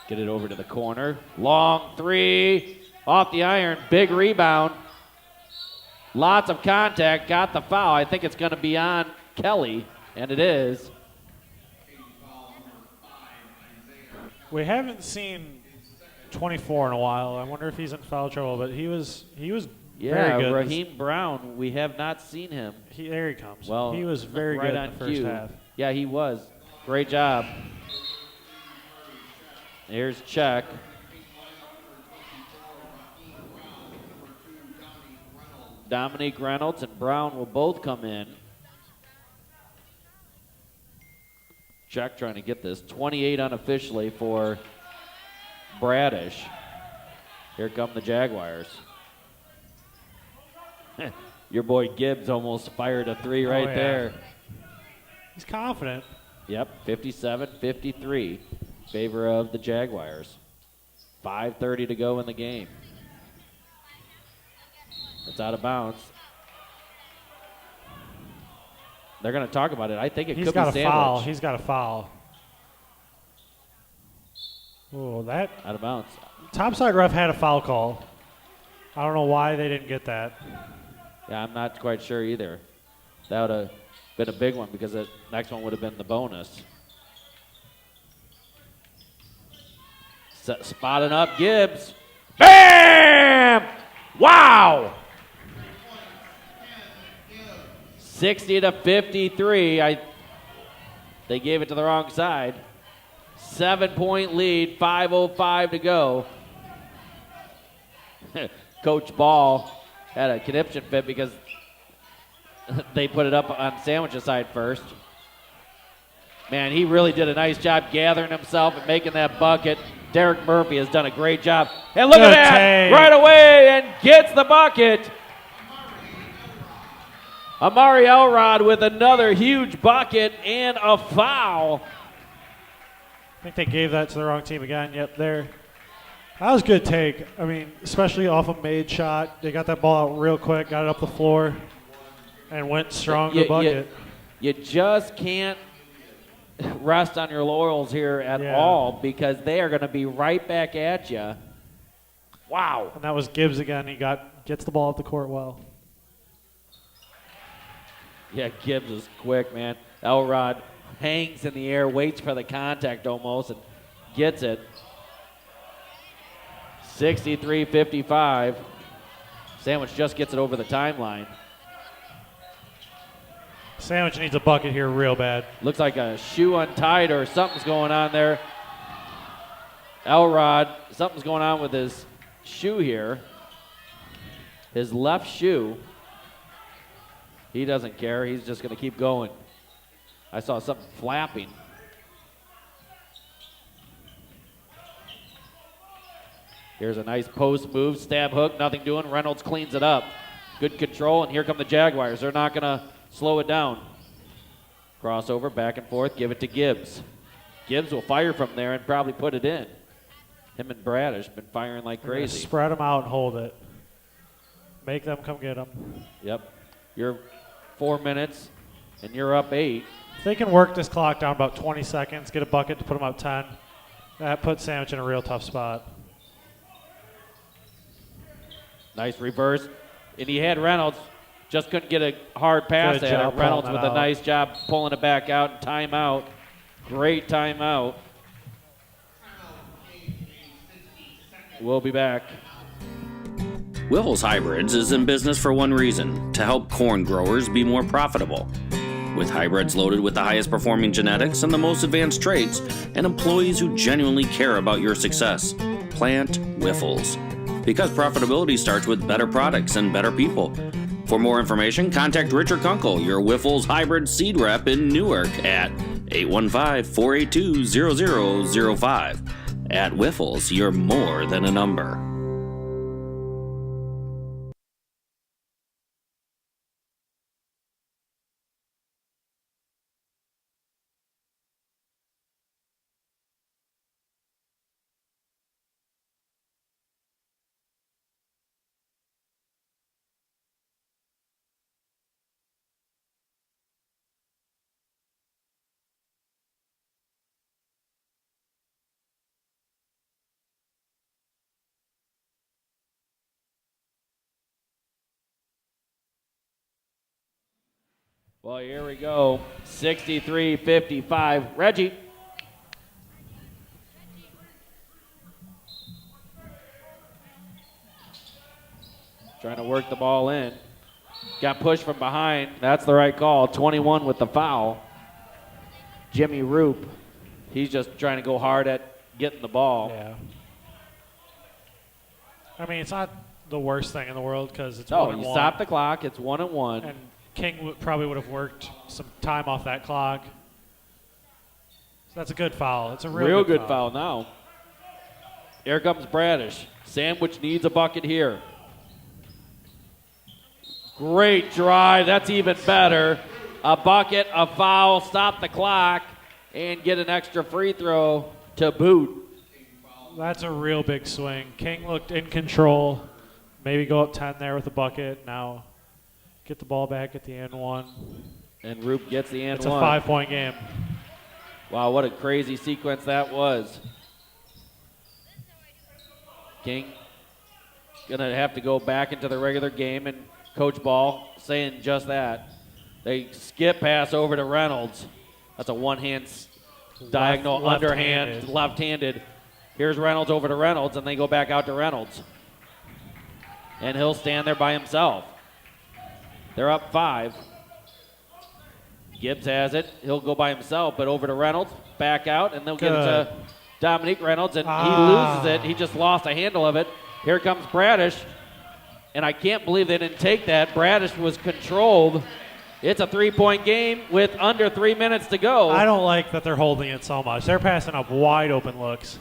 Get it over to the corner. Long 3 off the iron. Big rebound. Lots of contact. Got the foul. I think it's going to be on Kelly, and it is. We haven't seen 24 in a while. I wonder if he's in foul trouble, but he was very good. Raheem Brown, we have not seen him. There he comes. Well, he was very right good on in the first cue. half. Yeah, he was. Great job. Here's check. Dominique Reynolds and Brown will both come in. Check trying to get this. 28 unofficially for Bradish. Here come the Jaguars. Your boy Gibbs almost fired a 3 right there. He's confident. Yep, 57-53. Favor of the Jaguars. 5:30 to go in the game. It's out of bounds. They're going to talk about it. I think it could be sandwich. He's got a foul. Oh, that out of bounds. Topside ref had a foul call. I don't know why they didn't get that. Yeah, I'm not quite sure either. That would have been a big one because the next one would have been the bonus. Spotting up Gibbs. Bam! Wow! 60-53. They gave it to the wrong side. 7-point lead, 5:05 to go. Coach Ball had a conniption fit because they put it up on Sandwich's side first. Man, he really did a nice job gathering himself and making that bucket. Derek Murphy has done a great job. And look at that, right away, and gets the bucket. Amari Elrod with another huge bucket and a foul. I think they gave that to the wrong team again. Yep, there. That was a good take. I mean, especially off a made shot. They got that ball out real quick, got it up the floor, and went strong to the bucket. You just can't rest on your laurels here at all because they are going to be right back at you. Wow. And that was Gibbs again. He gets the ball up the court well. Yeah, Gibbs is quick, man. Elrod hangs in the air, waits for the contact almost, and gets it. 63-55. Sandwich just gets it over the timeline. Sandwich needs a bucket here real bad. Looks like a shoe untied or something's going on there. Elrod, something's going on with his shoe here. His left shoe. He doesn't care. He's just going to keep going. I saw something flapping. Here's a nice post move, stab hook, nothing doing. Reynolds cleans it up. Good control, and here come the Jaguars. They're not going to slow it down. Crossover, back and forth, give it to Gibbs. Gibbs will fire from there and probably put it in. Him and Bradish been firing like They're gonna crazy. spread them out and hold it. Make them come get them. Yep. You're 4 minutes, and you're up 8. If they can work this clock down about 20 seconds, get a bucket to put them up 10, that puts Sandwich in a real tough spot. Nice reverse. And he had Reynolds. Just couldn't get a hard pass Good at job it. Reynolds pulling with that a out. nice job pulling it back out and timeout. Great timeout. We'll be back. Wiffles Hybrids is in business for one reason, to help corn growers be more profitable. With hybrids loaded with the highest performing genetics and the most advanced traits, and employees who genuinely care about your success. Plant Wiffles. Because profitability starts with better products and better people. For more information, contact Richard Kunkel, your Wiffles Hybrid Seed Rep in Newark at 815-482-0005. At Wiffles, you're more than a number. Well, here we go. 63-55. Reggie. Trying to work the ball in. Got pushed from behind. That's the right call. 21 with the foul. Jimmy Roop. He's just trying to go hard at getting the ball. Yeah. I mean, it's not the worst thing in the world because it's No, 1-1. you stop the clock. It's 1-1. And King probably would have worked some time off that clock. So that's a good foul. It's a Real good foul now. Here comes Bradish. Sandwich needs a bucket here. Great drive. That's even better. A bucket, a foul, stop the clock, and get an extra free throw to boot. That's a real big swing. King looked in control. Maybe go up 10 there with a bucket. Now get the ball back at the end one. And Roop gets the and It's one. a 5-point game. Wow, what a crazy sequence that was. King gonna have to go back into the regular game, and Coach Ball saying just that. They skip pass over to Reynolds. That's a one-hand diagonal underhand, left-handed. Here's Reynolds over to Reynolds, and they go back out to Reynolds. And he'll stand there by himself. They're up 5. Gibbs has it. He'll go by himself, but over to Reynolds, back out, and they'll get it to Dominique Reynolds, and he loses it. He just lost a handle of it. Here comes Bradish, and I can't believe they didn't take that. Bradish was controlled. It's a 3-point game with under 3 minutes to go. I don't like that they're holding it so much. They're passing up wide open looks.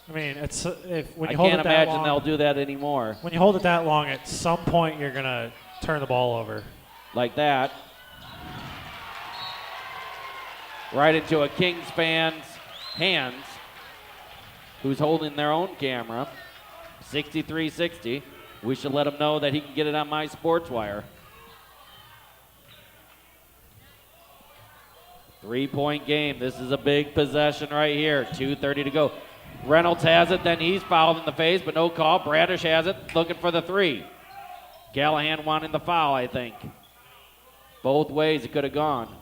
I mean, it's when you I hold can't it that imagine long, they'll do that anymore. when you hold it that long, at some point you're gonna turn the ball over. Like that. Right into a Kings fan's hands, who's holding their own camera. 63-60. We should let him know that he can get it on My Sports Wire. 3-point game. This is a big possession right here. 2:30 to go. Reynolds has it, then he's fouled in the face, but no call. Bradish has it, looking for the 3. Callahan wanting the foul, I think. Both ways it could have gone.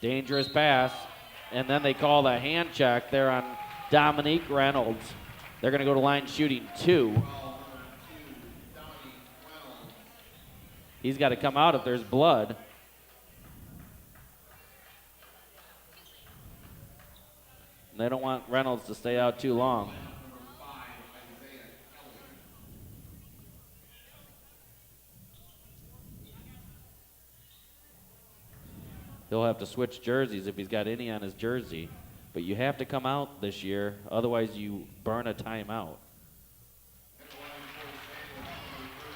Dangerous pass. And then they call the hand check there on Dominique Reynolds. They're going to go to line shooting 2. He's got to come out if there's blood. And they don't want Reynolds to stay out too long. He'll have to switch jerseys if he's got any on his jersey. But you have to come out this year, otherwise you burn a timeout.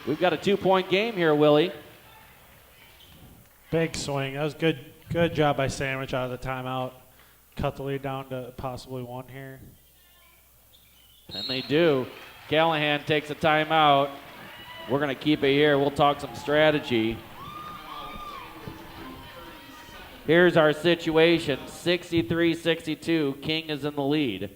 We've got a 2-point game here, Willie. Big swing. That was good job by Sandwich out of the timeout. cut the lead down to possibly 1 here. And they do. Callahan takes a timeout. We're going to keep it here. We'll talk some strategy. Here's our situation, 63-62. King is in the lead.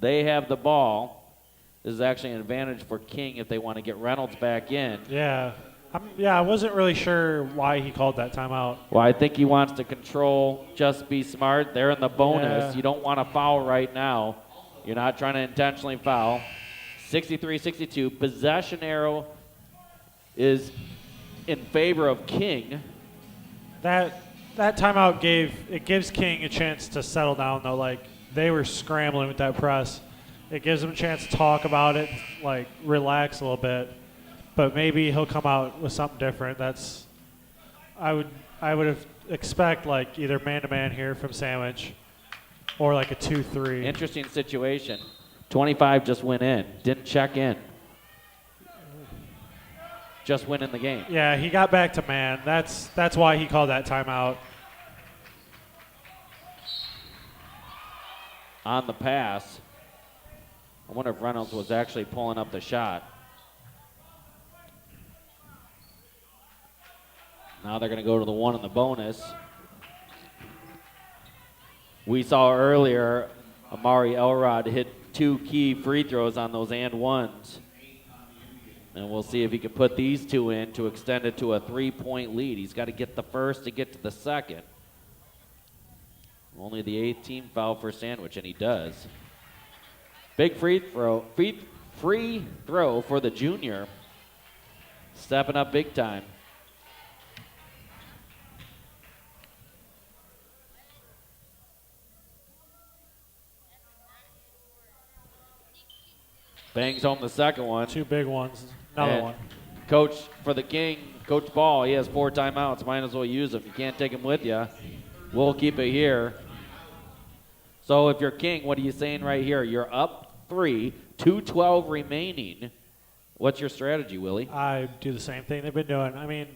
They have the ball. This is actually an advantage for King if they want to get Reynolds back in. Yeah. I wasn't really sure why he called that timeout. Well, I think he wants to control, just be smart. They're in the bonus. Yeah. You don't want to foul right now. You're not trying to intentionally foul. 63-62. Possession arrow is in favor of King. That timeout gives King a chance to settle down, though. Like, they were scrambling with that press. It gives him a chance to talk about it, like, relax a little bit. But maybe he'll come out with something different. I would expect, like, either man-to-man here from Sandwich or, like, a 2-3. Interesting situation. 25 just went in. Didn't check in. Just went in the game. Yeah, he got back to man. That's why he called that timeout. On the pass. I wonder if Reynolds was actually pulling up the shot. Now they're going to go to the 1 in the bonus. We saw earlier Amari Elrod hit 2 key free throws on those and 1s. And we'll see if he can put these 2 in to extend it to a 3-point lead. He's got to get the first to get to the second. Only the 8th team foul for Sandwich, and he does. Big free throw for the junior. Stepping up big time. Bangs home the second one. 2 big ones. Another And one. Coach for the King, Coach Ball, he has 4 timeouts. Might as well use them. You can't take them with you. We'll keep it here. So if you're King, what are you saying right here? You're up 3, 2:12 remaining. What's your strategy, Willie? I do the same thing they've been doing. I mean,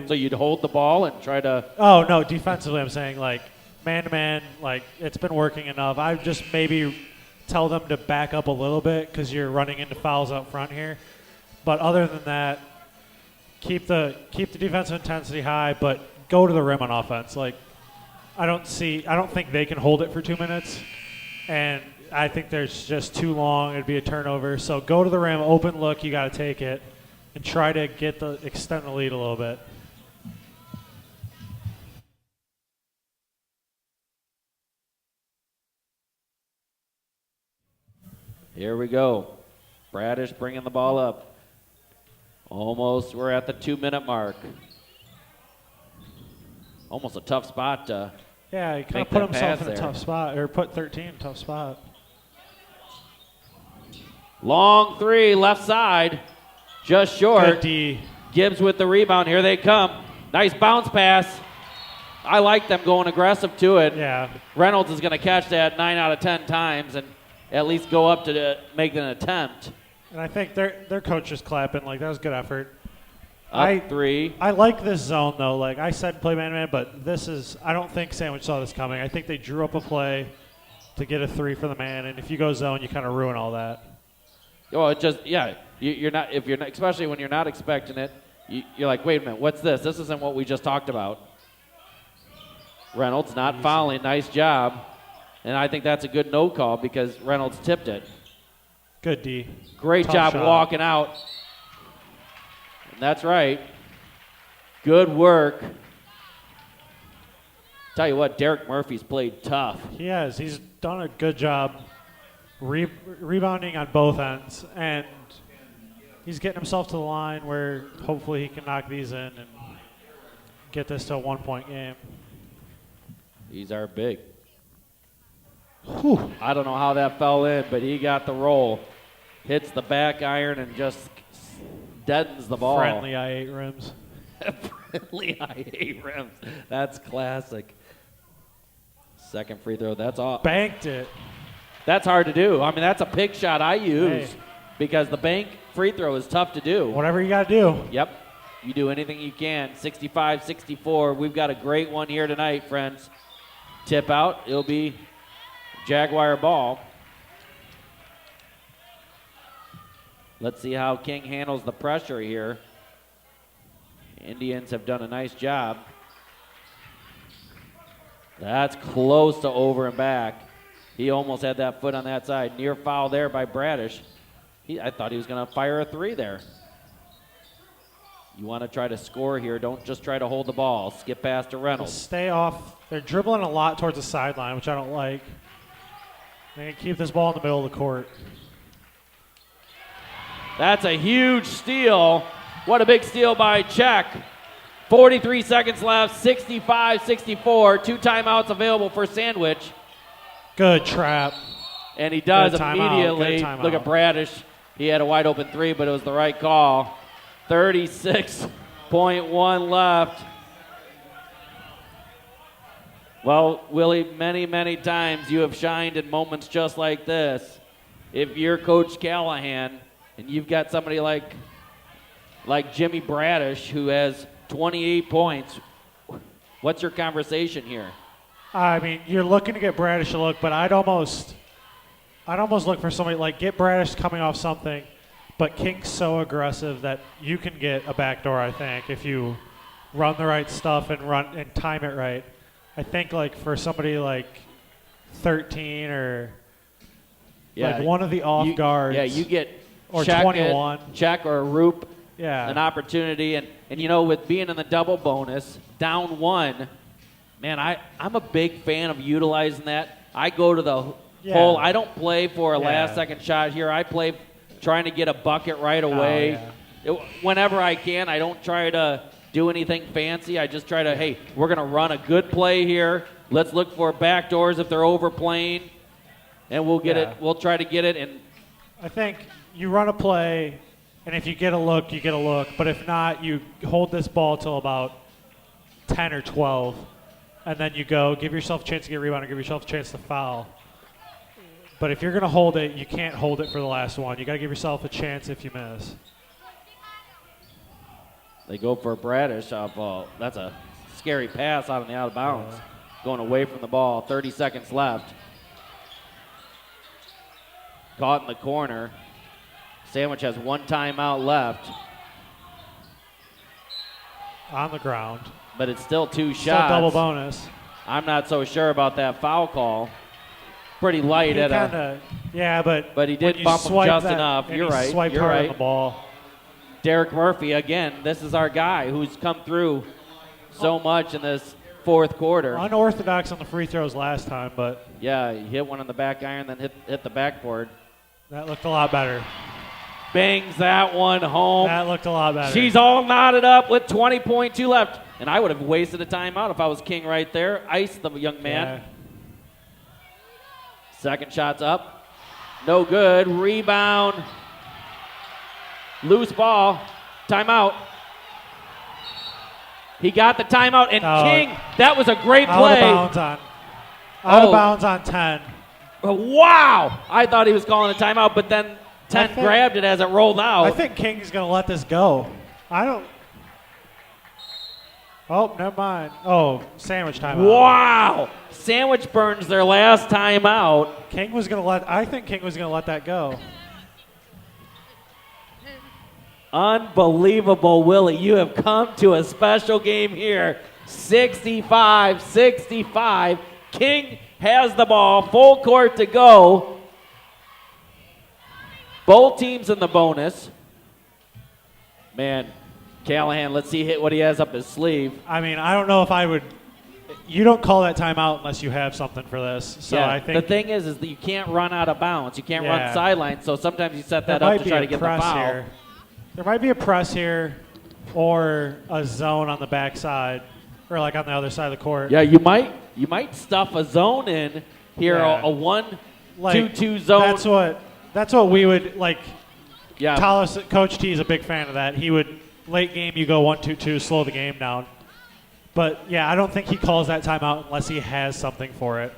So you'd hold the ball and try to... Oh, no, defensively I'm saying, like, man-to-man, like, it's been working enough. I just maybe tell them to back up a little bit because you're running into fouls up front here. But other than that, keep the defensive intensity high, but go to the rim on offense. Like, I don't think they can hold it for 2 minutes, and I think there's just too long. It'd be a turnover. So go to the rim, open look, you got to take it, and try to extend the lead a little bit. Here we go. Bradish bringing the ball up. Almost, we're at the 2-minute mark. Almost a tough spot to Yeah, he kind make of put that himself pass in a there. tough spot, or put 13 in a tough spot. Long 3, left side. Just short. Good D. Gibbs with the rebound. Here they come. Nice bounce pass. I like them going aggressive to it. Yeah. Reynolds is going to catch that 9 out of 10 times and at least go up to make an attempt. And I think their coach is clapping. Like, that was good effort. Up 3. I like this zone, though. Like, I said play man-to-man, but this is – I don't think Sandwich saw this coming. I think they drew up a play to get a 3 for the man, and if you go zone, you kind of ruin all that. Well, it just, yeah, you're not, if you're not, especially when you're not expecting it, you're like, wait a minute, what's this? This isn't what we just talked about. Reynolds not fouling, nice job. And I think that's a good no call because Reynolds tipped it. Good D. Great Tough job shot. walking out. And that's right. Good work. Tell you what, Derek Murphy's played tough. He has. He's done a good job rebounding on both ends, and he's getting himself to the line where hopefully he can knock these in and get this to a 1-point game. He's our big. Whew. I don't know how that fell in, but he got the roll. Hits the back iron and just deadens the ball. Friendly I-8 rims. Friendly I-8 rims. That's classic. Second free throw. That's all. Banked it. That's hard to do. I mean, that's a pick shot I use Hey. because the bank free throw is tough to do. Whatever you got to do. Yep. You do anything you can. 65-64. We've got a great one here tonight, friends. tip out. It'll be Jaguar ball. Let's see how King handles the pressure here. Indians have done a nice job. That's close to over and back. He almost had that foot on that side. Near foul there by Bradish. I thought he was going to fire a three there. You want to try to score here. Don't just try to hold the ball. Skip past to Reynolds. Stay off. They're dribbling a lot towards the sideline, which I don't like. They can keep this ball in the middle of the court. That's a huge steal. What a big steal by Czech. 43 seconds left, 65-64. 2 timeouts available for Sandwich. Good trap. And he does Good timeout. immediately. Good timeout. Look at Bradish. He had a wide open three, but it was the right call. 36.1 left. Well, Willie, many, many times you have shined in moments just like this. If you're Coach Callahan and you've got somebody like Jimmy Bradish who has 28 points, what's your conversation here? I mean, you're looking to get Bradish a look, but I'd almost look for somebody like get Bradish coming off something, but King's so aggressive that you can get a backdoor, I think, if you run the right stuff and time it right. I think like for somebody like 13 or like one of the off guards. Yeah, you get or Czech 21. Czech or Roop Yeah. an opportunity. And you know, with being in the double bonus, down one, man, I'm a big fan of utilizing that. I go to the hole. I don't play for a last-second shot here. I play trying to get a bucket right away. Whenever I can, I don't try to do anything fancy. I just try to, hey, we're going to run a good play here. Let's look for backdoors if they're overplaying, and we'll get it. We'll try to get it. And I think you run a play, and if you get a look, you get a look. But if not, you hold this ball till about 10 or 12, and then you go, give yourself a chance to get a rebound, or give yourself a chance to foul. But if you're going to hold it, you can't hold it for the last one. You got to give yourself a chance if you miss. they go for Bradish off. That's a scary pass out of the out of bounds, going away from the ball. 30 seconds left. Caught in the corner. Sandwich has one timeout left. On the ground. But it's still two Still shots. double bonus. I'm not so sure about that foul call. Pretty light He kinda, yeah, but he did when you bump him swipe just that, enough. and You're he right. swiped You're hard right. on the ball. Derek Murphy, again, this is our guy who's come through so much in this fourth quarter. Unorthodox on the free throws last time, but Yeah, he hit one on the back iron, then hit the backboard. that looked a lot better. Bangs that one home. That looked a lot better. She's all knotted up with 20.2 left. And I would have wasted a timeout if I was King right there. Ice the young man. Second shot's up. No good. Rebound. Loose ball. Timeout. He got the timeout. And King, that was a great play. Out of bounds on 10. Wow. I thought he was calling a timeout, but then 10 grabbed it as it rolled out. I think King's going to let this go. I don't. Oh, never mind. Oh, Sandwich timeout. Wow. Sandwich burns their last timeout. King was going to let. I think King was going to let that go. Unbelievable, Willie. You have come to a special game here. 65-65. King has the ball. Full court to go. Both teams in the bonus. Man, Callahan, let's see what he has up his sleeve. I mean, I don't know if I would. You don't call that timeout unless you have something for this. So yeah, I think the thing is that you can't run out of bounds. You can't run sideline, so sometimes you set that there up to try to get the foul. Here. There might be a press here or a zone on the backside or like on the other side of the court. Yeah, you might stuff a zone in here, a 1-2-2 zone. That's what we would like. Yeah. Coach T is a big fan of that. He would late game you go 1-2-2, slow the game down. But yeah, I don't think he calls that timeout unless he has something for it.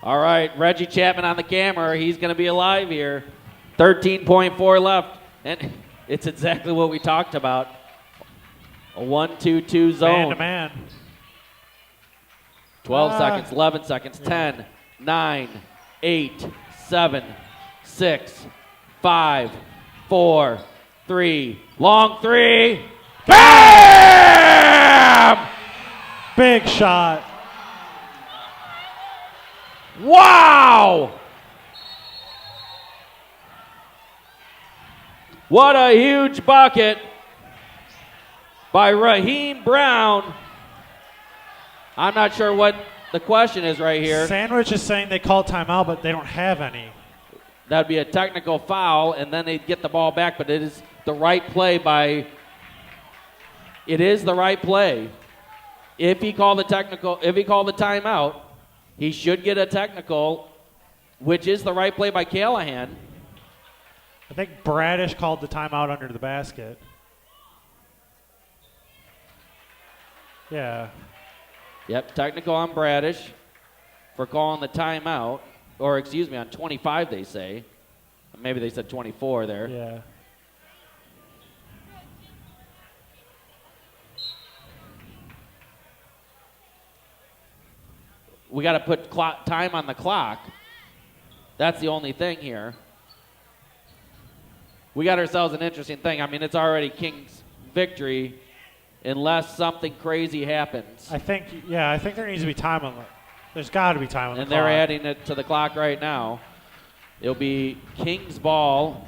All right, Reggie Chapman on the camera. He's going to be alive here. 13.4 left, and it's exactly what we talked about. A 1-2-2 zone. Man to man. 12 seconds, 11 seconds, 10, 9, 8, 7, 6, 5, 4, 3. Long three. BAM! Big shot. Wow! What a huge bucket by Raheem Brown. I'm not sure what the question is right here. Sandwich is saying they called timeout, but they don't have any. That'd be a technical foul, and then they'd get the ball back, but it is the right play by... It is the right play. If he called the timeout, he should get a technical, which is the right play by Callahan. I think Bradish called the timeout under the basket. Yeah. Yep, technical on Bradish for calling the timeout, or excuse me, on 25 they say. Maybe they said 24 there. Yeah. We got to put time on the clock. That's the only thing here. We got ourselves an interesting thing. I mean, it's already King's victory unless something crazy happens. I think there needs to be time on the. There's got to be time on the And clock. they're adding it to the clock right now. It'll be King's ball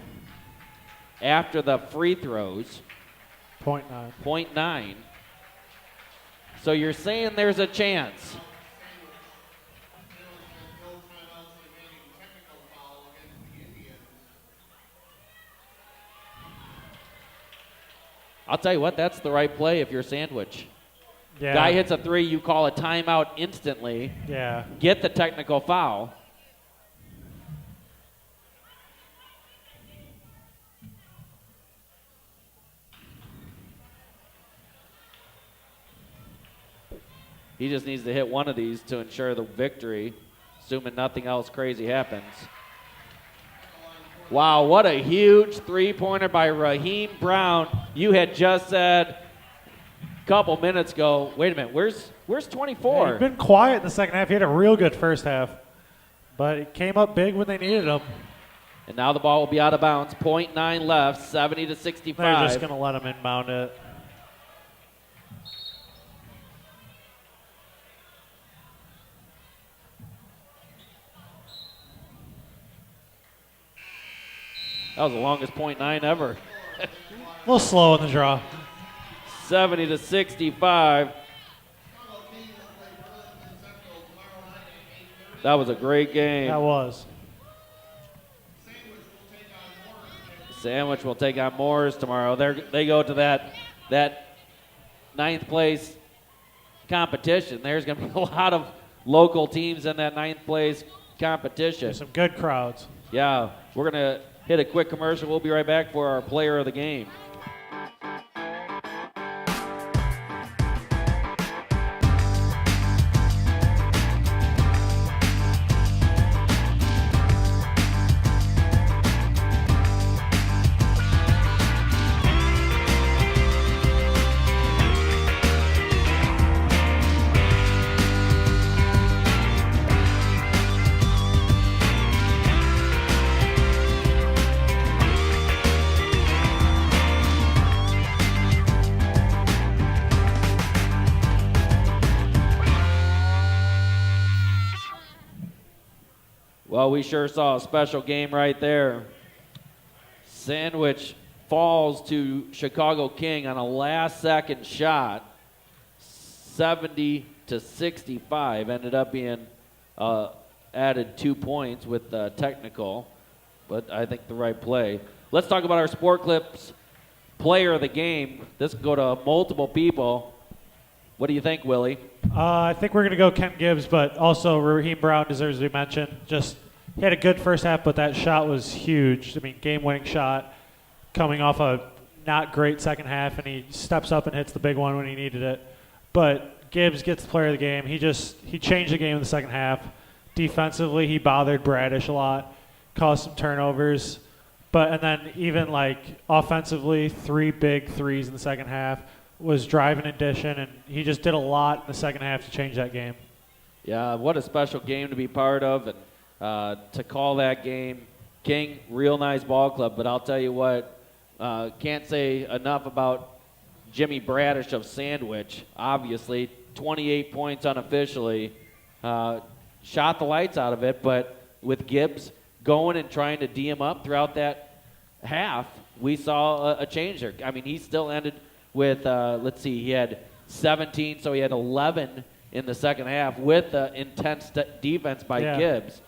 after the free throws. 0.9. 0.9. So you're saying there's a chance. I'll tell you what, that's the right play if you're Sandwich. Yeah. Guy hits a three, you call a timeout instantly. Yeah. Get the technical foul. He just needs to hit one of these to ensure the victory, assuming nothing else crazy happens. Wow, what a huge three-pointer by Raheem Brown. You had just said a couple minutes ago, wait a minute, where's 24? Yeah, he's been quiet in the second half. He had a real good first half, but he came up big when they needed him. And now the ball will be out of bounds. 0.9 left, 70-65. They're just going to let him inbound it. That was the longest 0.9 ever. A little slow in the draw. 70-65. That was a great game. That was. Sandwich will take on Moores tomorrow. They go to that ninth place competition. There's going to be a lot of local teams in that ninth place competition. There's some good crowds. Yeah, we're going to hit a quick commercial. We'll be right back for our player of the game. Well, we sure saw a special game right there. Sandwich falls to Chicago King on a last-second shot, 70-65. Ended up being added 2 points with technical, but I think the right play. Let's talk about our Sport Clips player of the game. This could go to multiple people. What do you think, Willie? I think we're going to go Kent Gibbs, but also Raheem Brown deserves to be mentioned. He had a good first half, but that shot was huge. I mean, game-winning shot coming off a not great second half, and he steps up and hits the big one when he needed it. But Gibbs gets the player of the game. He changed the game in the second half. Defensively, he bothered Bradish a lot, caused some turnovers. And then even offensively, 3 big threes in the second half, was driving and dishing, and he just did a lot in the second half to change that game. Yeah, what a special game to be part of, and to call that game. King, real nice ball club, but I'll tell you what, can't say enough about Jimmy Bradish of Sandwich. Obviously, 28 points unofficially, shot the lights out of it, but with Gibbs going and trying to D him up throughout that half, we saw a change there. I mean, he still ended with, let's see, he had 17, so he had 11 in the second half with intense defense by Gibbs.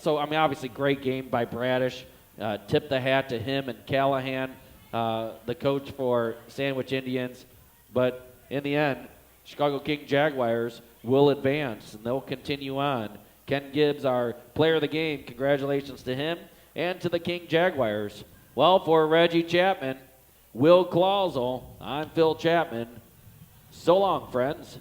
So, I mean, obviously great game by Bradish. Tip the hat to him and Callahan, the coach for Sandwich Indians. But in the end, Chicago King Jaguars will advance, and they'll continue on. Ken Gibbs, our player of the game, congratulations to him and to the King Jaguars. Well, for Reggie Chapman, Will Clausel, I'm Phil Chapman. So long, friends.